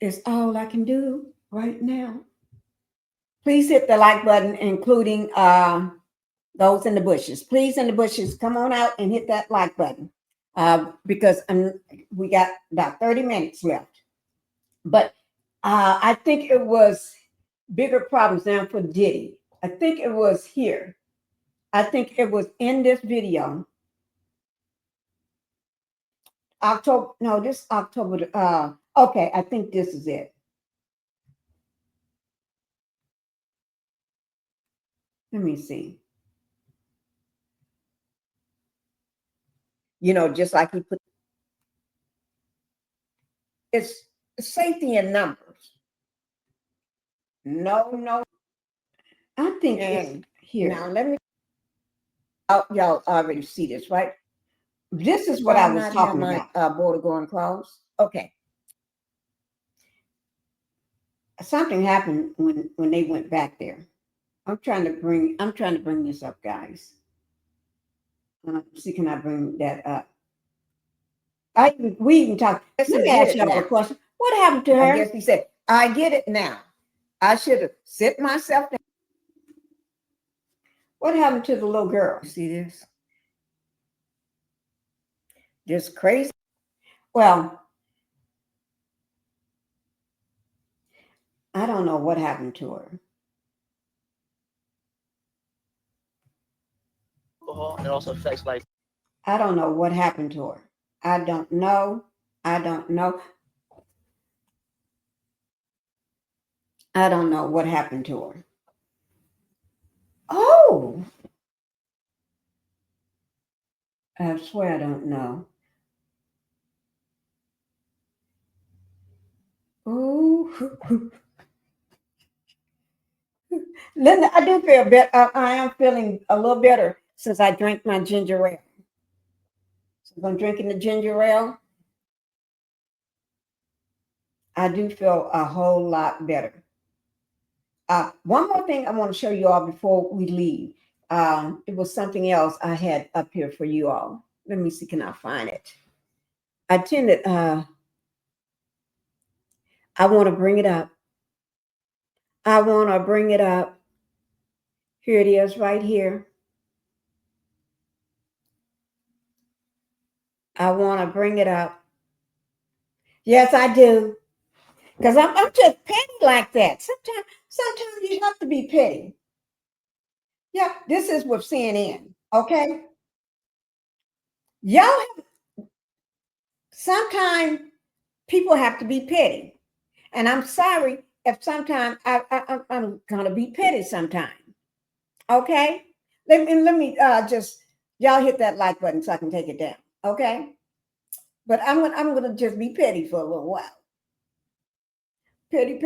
is all I can do right now. Please hit the like button, including those in the bushes. Please, in the bushes, come on out and hit that like button because we got about 30 minutes left. But I think it was bigger problems now for Diddy. I think it was here. I think it was in this video. This October. Okay, I think this is it. Let me see. You know, just like he put, it's safety in numbers. No. I think it's here. Now, let me, y'all already see this, right? This is what I was talking about, border going close. Okay. Something happened when they went back there. I'm trying to bring this up, guys. See, can I bring that up? We even talked. Let me ask y'all a question. What happened to her? I guess he said, I get it now. I should have sit myself down. What happened to the little girl? See this? Just crazy. Well, I don't know what happened to her. And also sex life. I don't know what happened to her. I don't know. I don't know what happened to her. Oh, I swear I don't know. Ooh. Linda, I do feel better. I am feeling a little better since I drank my ginger ale. Since I'm drinking the ginger ale, I do feel a whole lot better. One more thing I want to show you all before we leave. It was something else I had up here for you all. Let me see, can I find it? I want to bring it up. Here it is right here. I want to bring it up. Yes, I do. Because I'm just petty like that. Sometimes you have to be petty. Yeah, this is with CNN, okay? Sometimes people have to be petty. And I'm sorry if sometimes I'm gonna be petty sometime. Okay? Let me just, y'all hit that like button so I can take it down. Okay? But I'm gonna just be petty for a little while. Petty.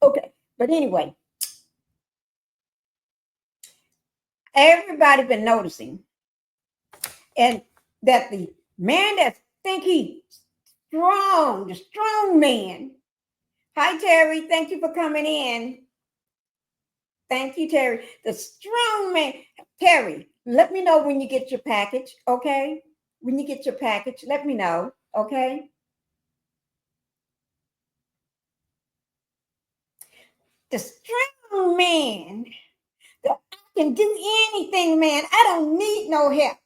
Okay, but anyway, everybody been noticing, and that the man that think he's strong, the strong man. Hi, Terry. Thank you for coming in. Thank you, Terry. The strong man. Terry, let me know when you get your package, okay? When you get your package, let me know, okay? The strong man. That I can do anything, man. I don't need no help.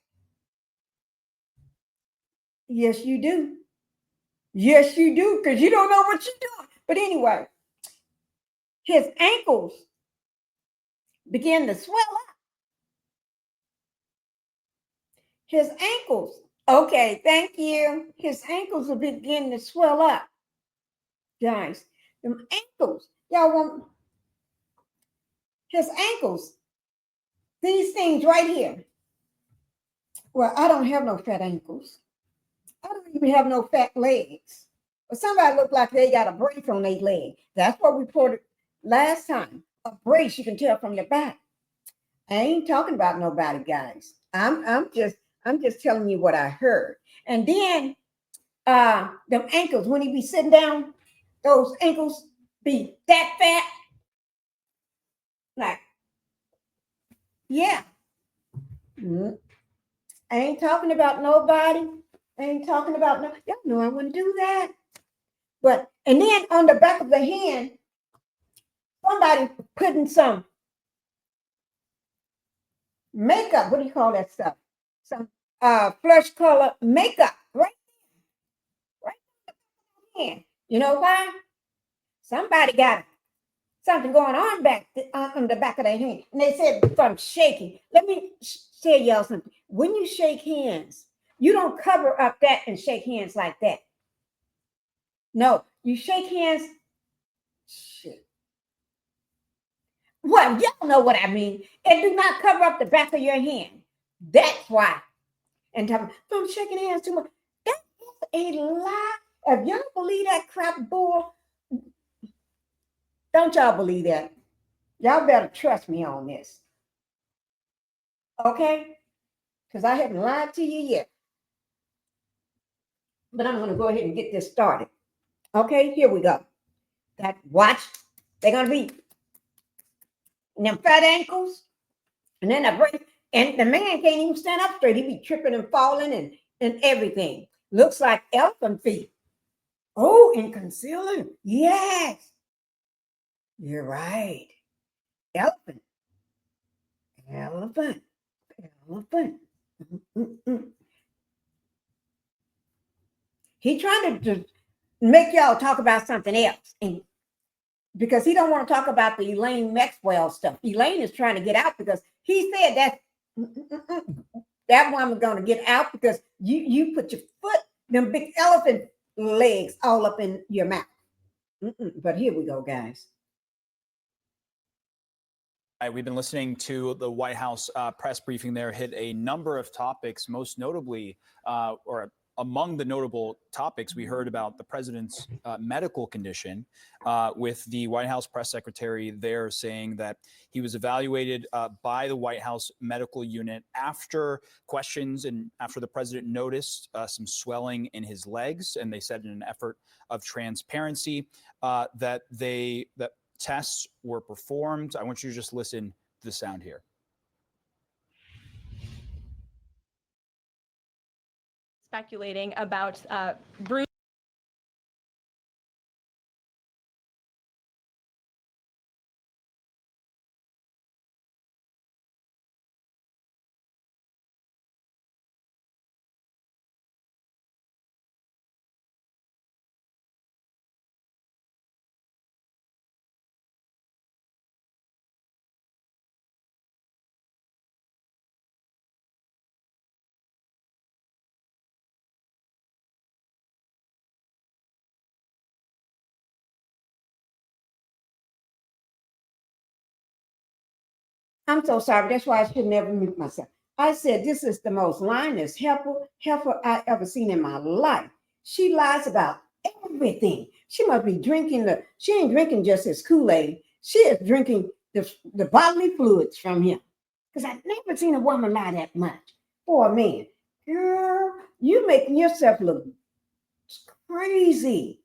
Yes, you do. Yes, you do, because you don't know what you're doing. But anyway, his ankles begin to swell up. His ankles. Okay, thank you. His ankles will begin to swell up. Guys, them ankles. Y'all want his ankles. These things right here. Well, I don't have no fat ankles. I don't even have no fat legs. But somebody look like they got a brace on their leg. That's what we reported last time. A brace you can tell from your back. I ain't talking about nobody, guys. I'm just telling you what I heard. And then them ankles, when he be sitting down, those ankles be that fat. Like, yeah. I ain't talking about nobody. I ain't talking about no. Y'all know I wouldn't do that. But and then on the back of the hand, somebody putting some makeup. What do you call that stuff? Some flesh color makeup, right there. You know why? Somebody got something going on back on the back of their hand. And they said from shaking. Let me tell y'all something. When you shake hands, you don't cover up that and shake hands like that. No, you shake hands. Shit. Well, y'all know what I mean. And do not cover up the back of your hand. That's why. And I'm shaking hands too much. That is a lie. If y'all believe that crap bull, don't y'all believe that? Y'all better trust me on this. Okay? Because I haven't lied to you yet. But I'm going to go ahead and get this started. Okay, here we go. That watch, they're going to be them fat ankles, and then a brace, and the man can't even stand up straight. He be tripping and falling and everything. Looks like elephant feet. Oh, and concealing. Yes. You're right. Elephant. Elephant. Elephant. He trying to make y'all talk about something else, and because he don't want to talk about the Ghislaine Maxwell stuff. Elaine is trying to get out because he said that woman's going to get out because you put your foot, them big elephant legs all up in your mouth. But here we go, guys. We've been listening to the White House press briefing there, hit a number of topics, most notably, or among the notable topics, we heard about the president's medical condition, with the White House press secretary there saying that he was evaluated by the White House medical unit after questions and after the president noticed some swelling in his legs. And they said in an effort of transparency that tests were performed. I want you to just listen to the sound here. Speculating about Bruce. I'm so sorry. That's why I should never mute myself. I said, this is the most lioness heifer I ever seen in my life. She lies about everything. She must be drinking she ain't drinking just his Kool-Aid. She is drinking the bodily fluids from him. Because I've never seen a woman lie that much for a man. Girl, you making yourself look crazy.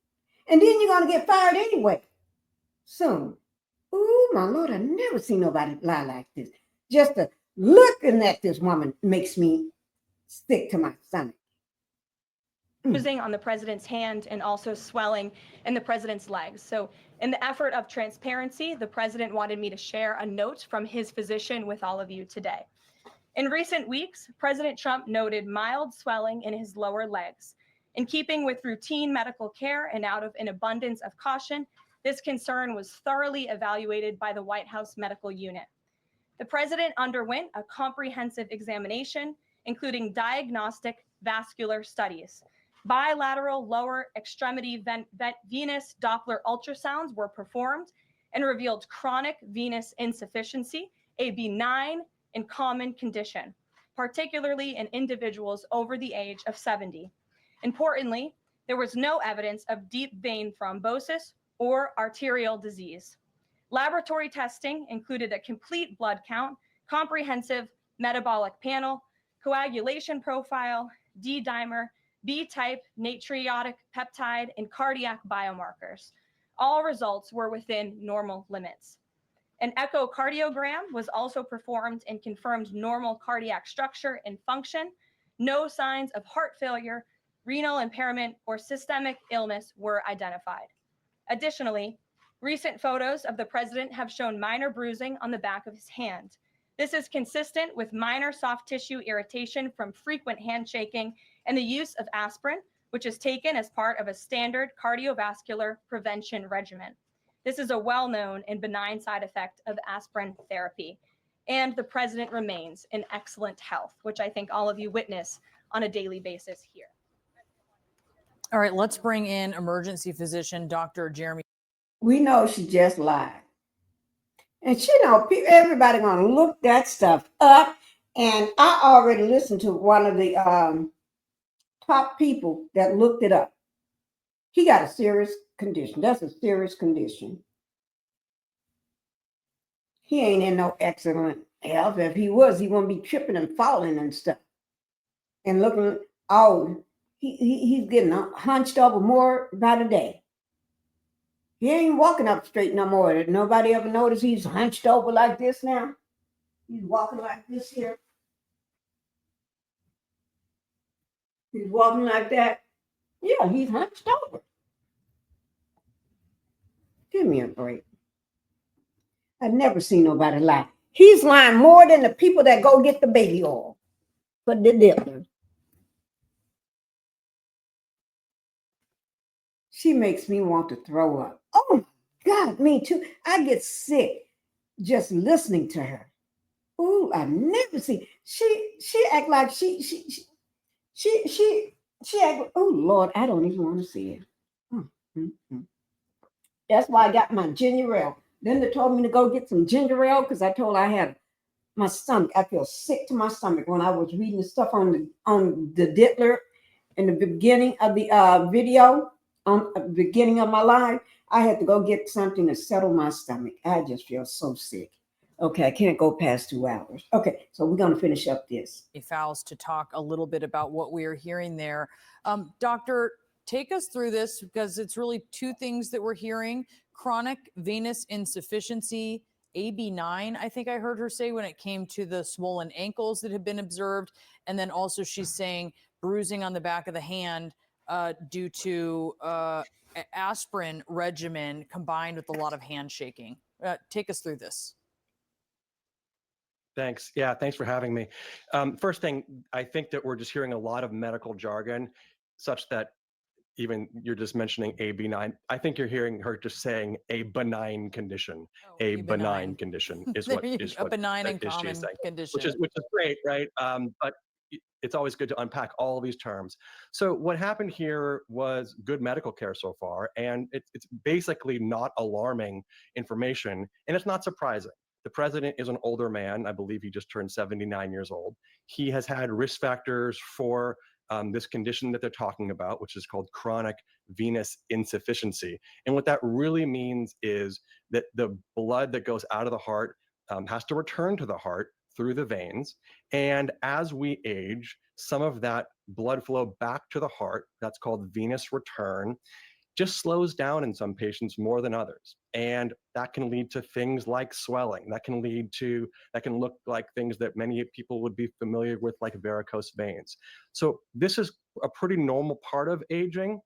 And then you're going to get fired anyway soon. Ooh, my Lord, I've never seen nobody lie like this. Just looking at this woman makes me stick to my stomach. Bruising on the president's hand and also swelling in the president's legs. So in the effort of transparency, the president wanted me to share a note from his physician with all of you today. In recent weeks, President Trump noted mild swelling in his lower legs. In keeping with routine medical care and out of an abundance of caution, this concern was thoroughly evaluated by the White House medical unit. The president underwent a comprehensive examination, including diagnostic vascular studies. Bilateral lower extremity venous Doppler ultrasounds were performed and revealed chronic venous insufficiency, a benign and common condition, particularly in individuals over the age of 70. Importantly, there was no evidence of deep vein thrombosis or arterial disease. Laboratory testing included a complete blood count, comprehensive metabolic panel, coagulation profile, D-dimer, B-type natriuretic peptide, and cardiac biomarkers. All results were within normal limits. An echocardiogram was also performed and confirmed normal cardiac structure and function. No signs of heart failure, renal impairment, or systemic illness were identified. Additionally, recent photos of the president have shown minor bruising on the back of his hand. This is consistent with minor soft tissue irritation from frequent handshaking and the use of aspirin, which is taken as part of a standard cardiovascular prevention regimen. This is a well-known and benign side effect of aspirin therapy. And the president remains in excellent health, which I think all of you witness on a daily basis here. All right, let's bring in emergency physician, Dr. Jeremy. We know she just lied. And she know everybody gonna look that stuff up. And I already listened to one of the top people that looked it up. He got a serious condition. That's a serious condition. He ain't in no excellent health. If he was, he wouldn't be tripping and falling and stuff. And looking, oh, he's getting hunched over more by the day. He ain't walking up straight no more. Nobody ever noticed he's hunched over like this now? He's walking like this here. He's walking like that. Yeah, he's hunched over. Give me a break. I've never seen nobody lie. He's lying more than the people that go get the baby oil for the diddler. She makes me want to throw up. Oh my God, me too. I get sick just listening to her. Ooh, I've never seen. She act like she act. Oh Lord, I don't even want to see it. That's why I got my ginger ale. Then they told me to go get some ginger ale because I told her I had my stomach. I feel sick to my stomach when I was reading the stuff on the diddler in the beginning of the video. On the beginning of my life, I had to go get something to settle my stomach. I just feel so sick. Okay, I can't go past 2 hours. Okay, so we're going to finish up this. Fouls to talk a little bit about what we are hearing there. Doctor, take us through this because it's really two things that we're hearing. Chronic venous insufficiency, AB9, I think I heard her say when it came to the swollen ankles that have been observed. And then also she's saying bruising on the back of the hand due to aspirin regimen combined with a lot of handshaking. Take us through this. Thanks. Yeah, thanks for having me. First thing, I think that we're just hearing a lot of medical jargon such that even you're just mentioning AB9. I think you're hearing her just saying a benign condition. A benign condition is what is a benign and is common saying, condition. which is great, right? But it's always good to unpack all of these terms. So what happened here was good medical care so far, and it's basically not alarming information, and it's not surprising. The president is an older man. I believe he just turned 79 years old. He has had risk factors for this condition that they're talking about, which is called chronic venous insufficiency. And what that really means is that the blood that goes out of the heart has to return to the heart through the veins. And as we age, some of that blood flow back to the heart, that's called venous return, just slows down in some patients more than others. And that can lead to things like swelling. That can look like things that many people would be familiar with, like varicose veins. So this is a pretty normal part of aging.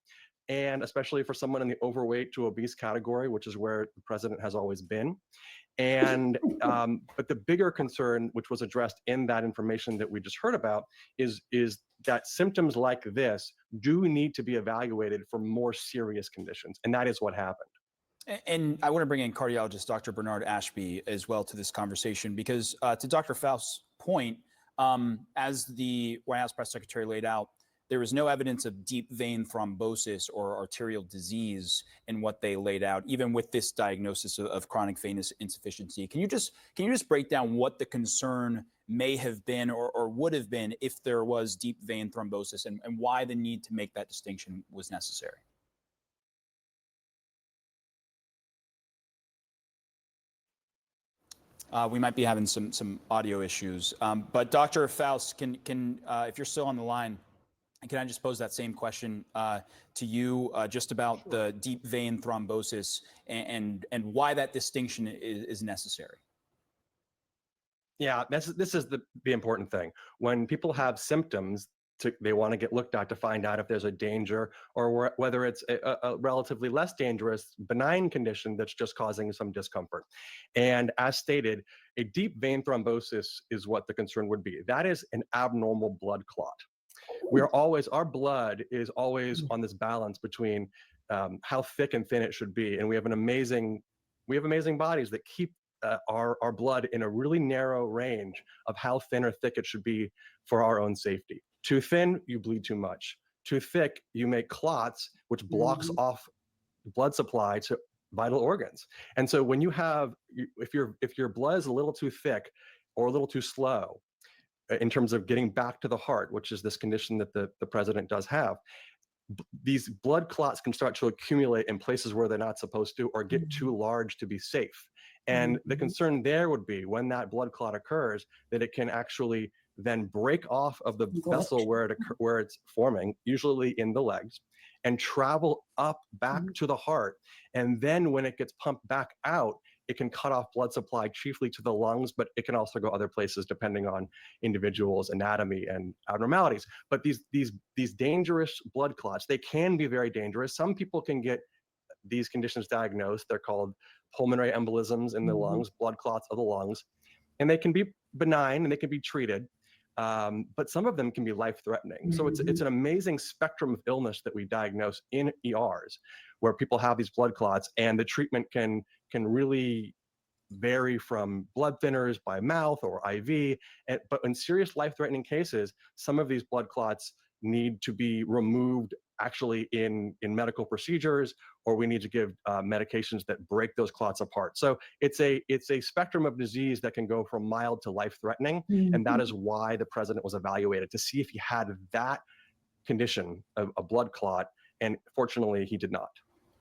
And especially for someone in the overweight to obese category, which is where the president has always been. And but the bigger concern, which was addressed in that information that we just heard about, is that symptoms like this do need to be evaluated for more serious conditions, and that is what happened. And I want to bring in cardiologist Dr. Bernard Ashby as well to this conversation, because to Dr. Faust's point, as the White House press secretary laid out, there is no evidence of deep vein thrombosis or arterial disease in what they laid out, even with this diagnosis of chronic venous insufficiency. Can you just break down what the concern may have been or would have been if there was deep vein thrombosis, and why the need to make that distinction was necessary? We might be having some audio issues, but Dr. Faust, can if you're still on the line, can I just pose that same question to you, just about the deep vein thrombosis and why that distinction is necessary? Yeah, this is the important thing. When people have symptoms, they want to get looked at to find out if there's a danger, or whether it's a relatively less dangerous, benign condition that's just causing some discomfort. And as stated, a deep vein thrombosis is what the concern would be. That is an abnormal blood clot. Our blood is always on this balance between how thick and thin it should be, and we have amazing bodies that keep our blood in a really narrow range of how thin or thick it should be for our own safety. Too thin, you bleed too much. Too thick, you make clots, which blocks off blood supply to vital organs. And so when you have, if your blood is a little too thick or a little too slow, in terms of getting back to the heart, which is this condition that the president does have, these blood clots can start to accumulate in places where they're not supposed to, or get too large to be safe. And the concern there would be, when that blood clot occurs, that it can actually then break off of the vessel where it's forming, usually in the legs, and travel up back to the heart. And then when it gets pumped back out, it can cut off blood supply chiefly to the lungs, but it can also go other places depending on individuals' anatomy and abnormalities. But these dangerous blood clots, they can be very dangerous. Some people can get these conditions diagnosed. They're called pulmonary embolisms in the lungs, blood clots of the lungs, and they can be benign and they can be treated. But some of them can be life-threatening. So it's an amazing spectrum of illness that we diagnose in ERs, where people have these blood clots, and the treatment can really vary from blood thinners by mouth or IV. But in serious life-threatening cases, some of these blood clots need to be removed actually in medical procedures, or we need to give medications that break those clots apart. So it's a spectrum of disease that can go from mild to life-threatening, and that is why the president was evaluated, to see if he had that condition of a blood clot, and fortunately he did not.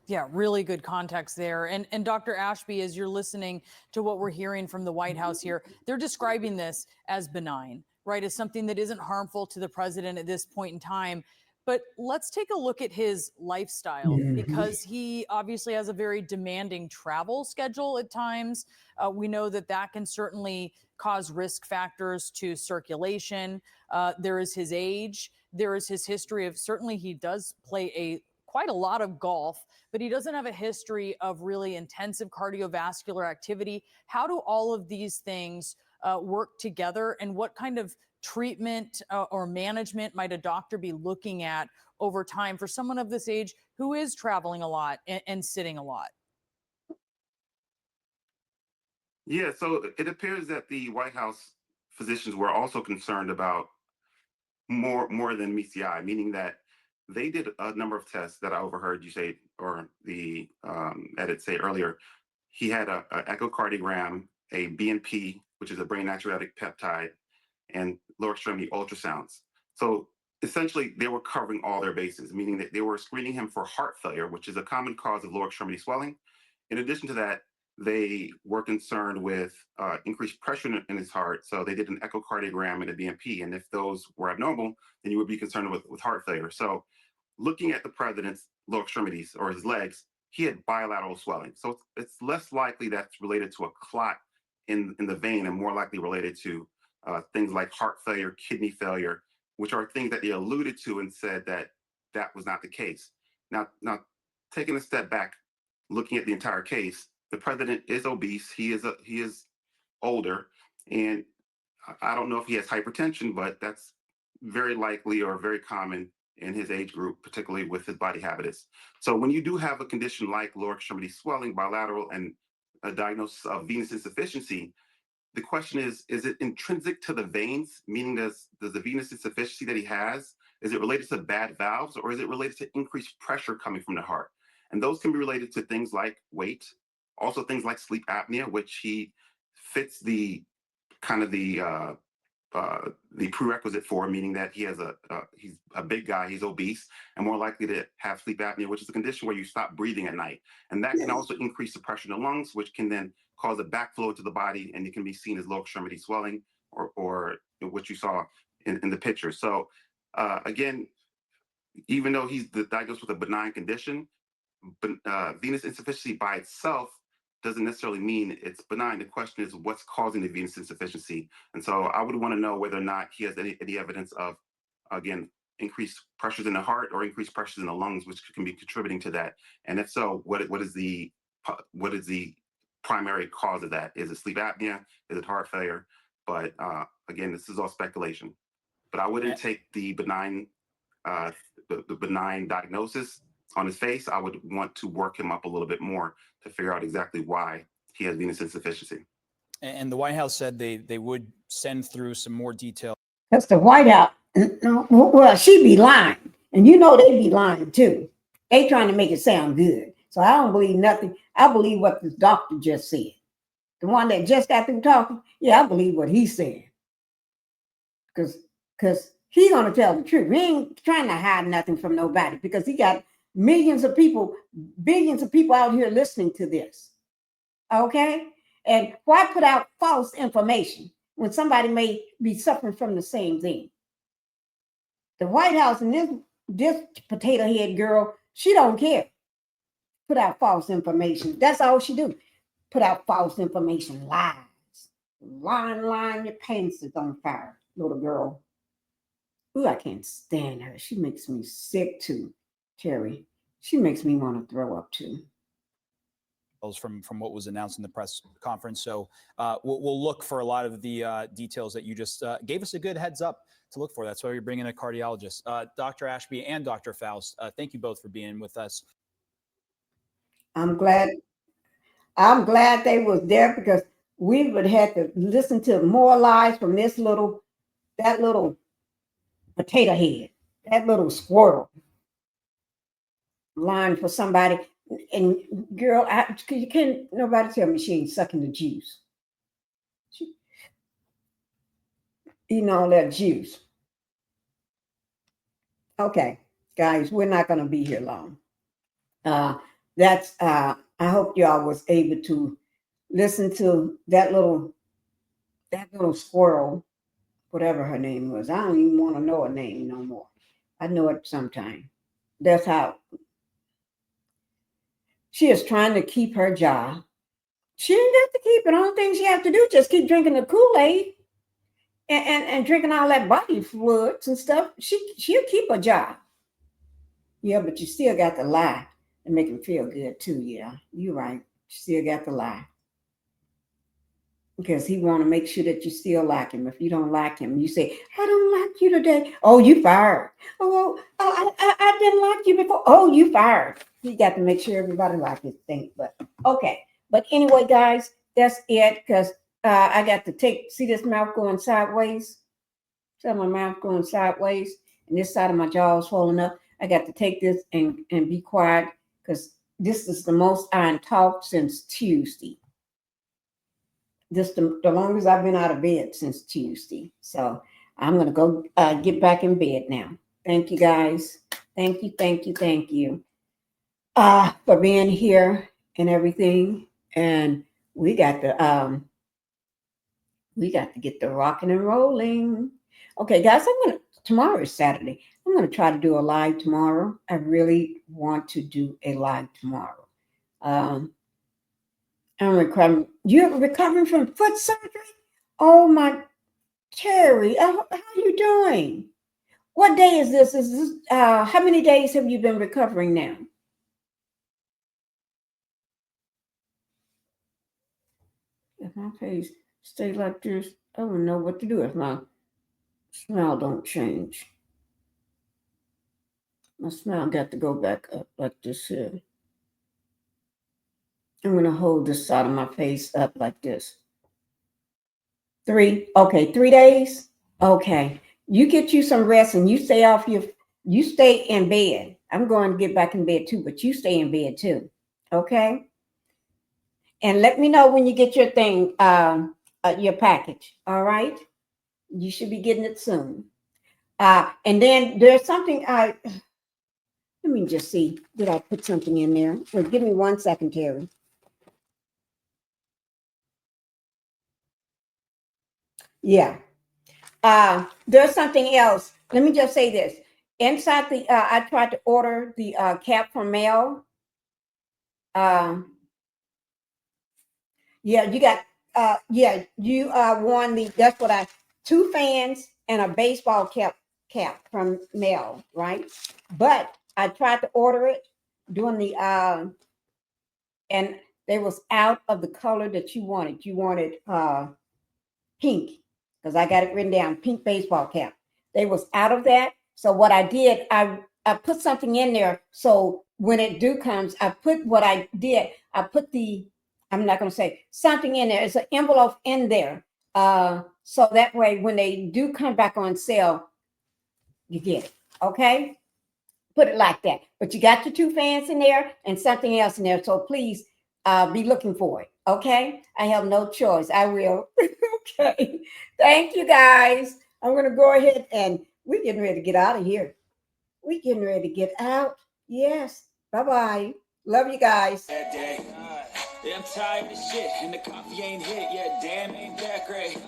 Yeah, really good context there. And Dr. Ashby, as you're listening to what we're hearing from the White House here, they're describing this as benign, right? As something that isn't harmful to the president at this point in time. But let's take a look at his lifestyle, because he obviously has a very demanding travel schedule at times. We know that can certainly cause risk factors to circulation. There is his age. There is his history of, certainly he does play quite a lot of golf, but he doesn't have a history of really intensive cardiovascular activity. How do all of these things work together, and what kind of treatment or management might a doctor be looking at over time for someone of this age who is traveling a lot and sitting a lot? Yeah, so it appears that the White House physicians were also concerned about more than MECI, meaning that they did a number of tests that I overheard you say, or the edit say earlier. He had an echocardiogram, a BNP, which is a brain natriuretic peptide, and lower extremity ultrasounds. So essentially, they were covering all their bases, meaning that they were screening him for heart failure, which is a common cause of lower extremity swelling. In addition to that, they were concerned with increased pressure in his heart. So they did an echocardiogram and a BMP. And if those were abnormal, then you would be concerned with heart failure. So looking at the president's lower extremities or his legs, he had bilateral swelling. So it's less likely that's related to a clot in the vein and more likely related to things like heart failure, kidney failure, which are things that they alluded to and said that that was not the case. Now taking a step back, looking at the entire case, the president is obese. He is older, and I don't know if he has hypertension, but that's very likely or very common in his age group, particularly with his body habitus. So when you do have a condition like lower extremity swelling, bilateral, and a diagnosis of venous insufficiency, the question is it intrinsic to the veins? Meaning does the venous insufficiency that he has, is it related to bad valves, or is it related to increased pressure coming from the heart? And those can be related to things like weight, also things like sleep apnea, which he fits the kind of the prerequisite for, meaning that he has he's a big guy, he's obese, and more likely to have sleep apnea, which is a condition where you stop breathing at night. And that can also increase the pressure in the lungs, which can then cause a backflow to the body, and it can be seen as lower extremity swelling or what you saw in the picture. So again, even though he's diagnosed with a benign condition, but venous insufficiency by itself doesn't necessarily mean it's benign. The question is what's causing the venous insufficiency. And so I would want to know whether or not he has any evidence of, again, increased pressures in the heart or increased pressures in the lungs, which can be contributing to that. And if so, what is the primary cause of that? Is it sleep apnea? Is it heart failure? But again, this is all speculation. But I wouldn't take the benign diagnosis on his face. I would want to work him up a little bit more to figure out exactly why he has venous insufficiency. And the White House said they would send through some more detail. That's the White House. Well, she be lying. And you know they be lying too. They trying to make it sound good. So I don't believe nothing. I believe what this doctor just said. The one that just got through talking, yeah, I believe what he said. Because he's going to tell the truth. He ain't trying to hide nothing from nobody because he got millions of people, billions of people out here listening to this. Okay? And why put out false information when somebody may be suffering from the same thing? The White House and this potato head girl, she don't care. Put out false information. That's all she do. Put out false information, lies. Lying, your pants is on fire, little girl. Ooh, I can't stand her. She makes me sick too, Terry. She makes me want to throw up too. From what was announced in the press conference. So we'll look for a lot of the details that you just gave us a good heads up to look for. That's why you're bringing a cardiologist. Dr. Ashby and Dr. Faust, thank you both for being with us. I'm glad they was there because we would have to listen to more lies from that little potato head, that little squirrel lying for somebody. And girl, you can't nobody tell me she ain't sucking the juice. She eating all that juice. Okay, guys, we're not going to be here long. I hope y'all was able to listen to that little squirrel, whatever her name was. I don't even want to know her name no more. I know it sometime. That's how she is trying to keep her job. She didn't have to keep it. The only thing she has to do is just keep drinking the Kool-Aid and drinking all that body fluids and stuff. She'll keep her job. Yeah, but you still got to lie and make him feel good too. Yeah, you're right. You still got to lie. Because he want to make sure that you still like him. If you don't like him, you say, I don't like you today. Oh, you fired. Oh, I didn't like you before. Oh, you fired. You got to make sure everybody likes his thing. But okay. But anyway, guys, that's it. Because I got to see this mouth going sideways. See my mouth going sideways. And this side of my jaw is swollen up. I got to take this and be quiet. Because this is the most I talked since Tuesday. This the longest I've been out of bed since Tuesday. So I'm going to go get back in bed now. Thank you, guys. Thank you for being here and everything. And we got to get the rocking and rolling. Okay, guys, tomorrow is Saturday. I'm gonna try to do a live tomorrow. I really want to do a live tomorrow. I'm recovering. You're recovering from foot surgery? Oh my, Terry, how are you doing? What day is this? Is this how many days have you been recovering now? If my face stay like this, I don't know what to do if my smile don't change. My smile got to go back up like this here. I'm going to hold this side of my face up like this. 3 days. Okay. You get you some rest and you stay in bed. I'm going to get back in bed too, but you stay in bed too. Okay. And let me know when you get your thing, your package. All right. You should be getting it soon. And then there's something let me just see. Did I put something in there? Well, give me 1 second, Terry. Yeah. There's something else. Let me just say this. Inside the, I tried to order the cap from mail. Yeah, you got, you won that's what 2 fans and a baseball cap from mail, right? But I tried to order it doing the, and they was out of the color that you wanted. You wanted pink, because I got it written down, pink baseball cap. They was out of that. So what I did, I put something in there. So when it comes, I put what I did. I put I'm not going to say something in there. It's an envelope in there. So that way, when they do come back on sale, you get it. Okay. Put it like that. But you got your 2 fans in there and something else in there. So please be looking for it. Okay. I have no choice. I will. Okay. Thank you, guys. I'm going to go ahead and we're getting ready to get out of here. We're getting ready to get out. Yes. Bye-bye. Love you guys. Yeah, I'm tired of shit, and the coffee ain't hit yet. Damn, ain't that great.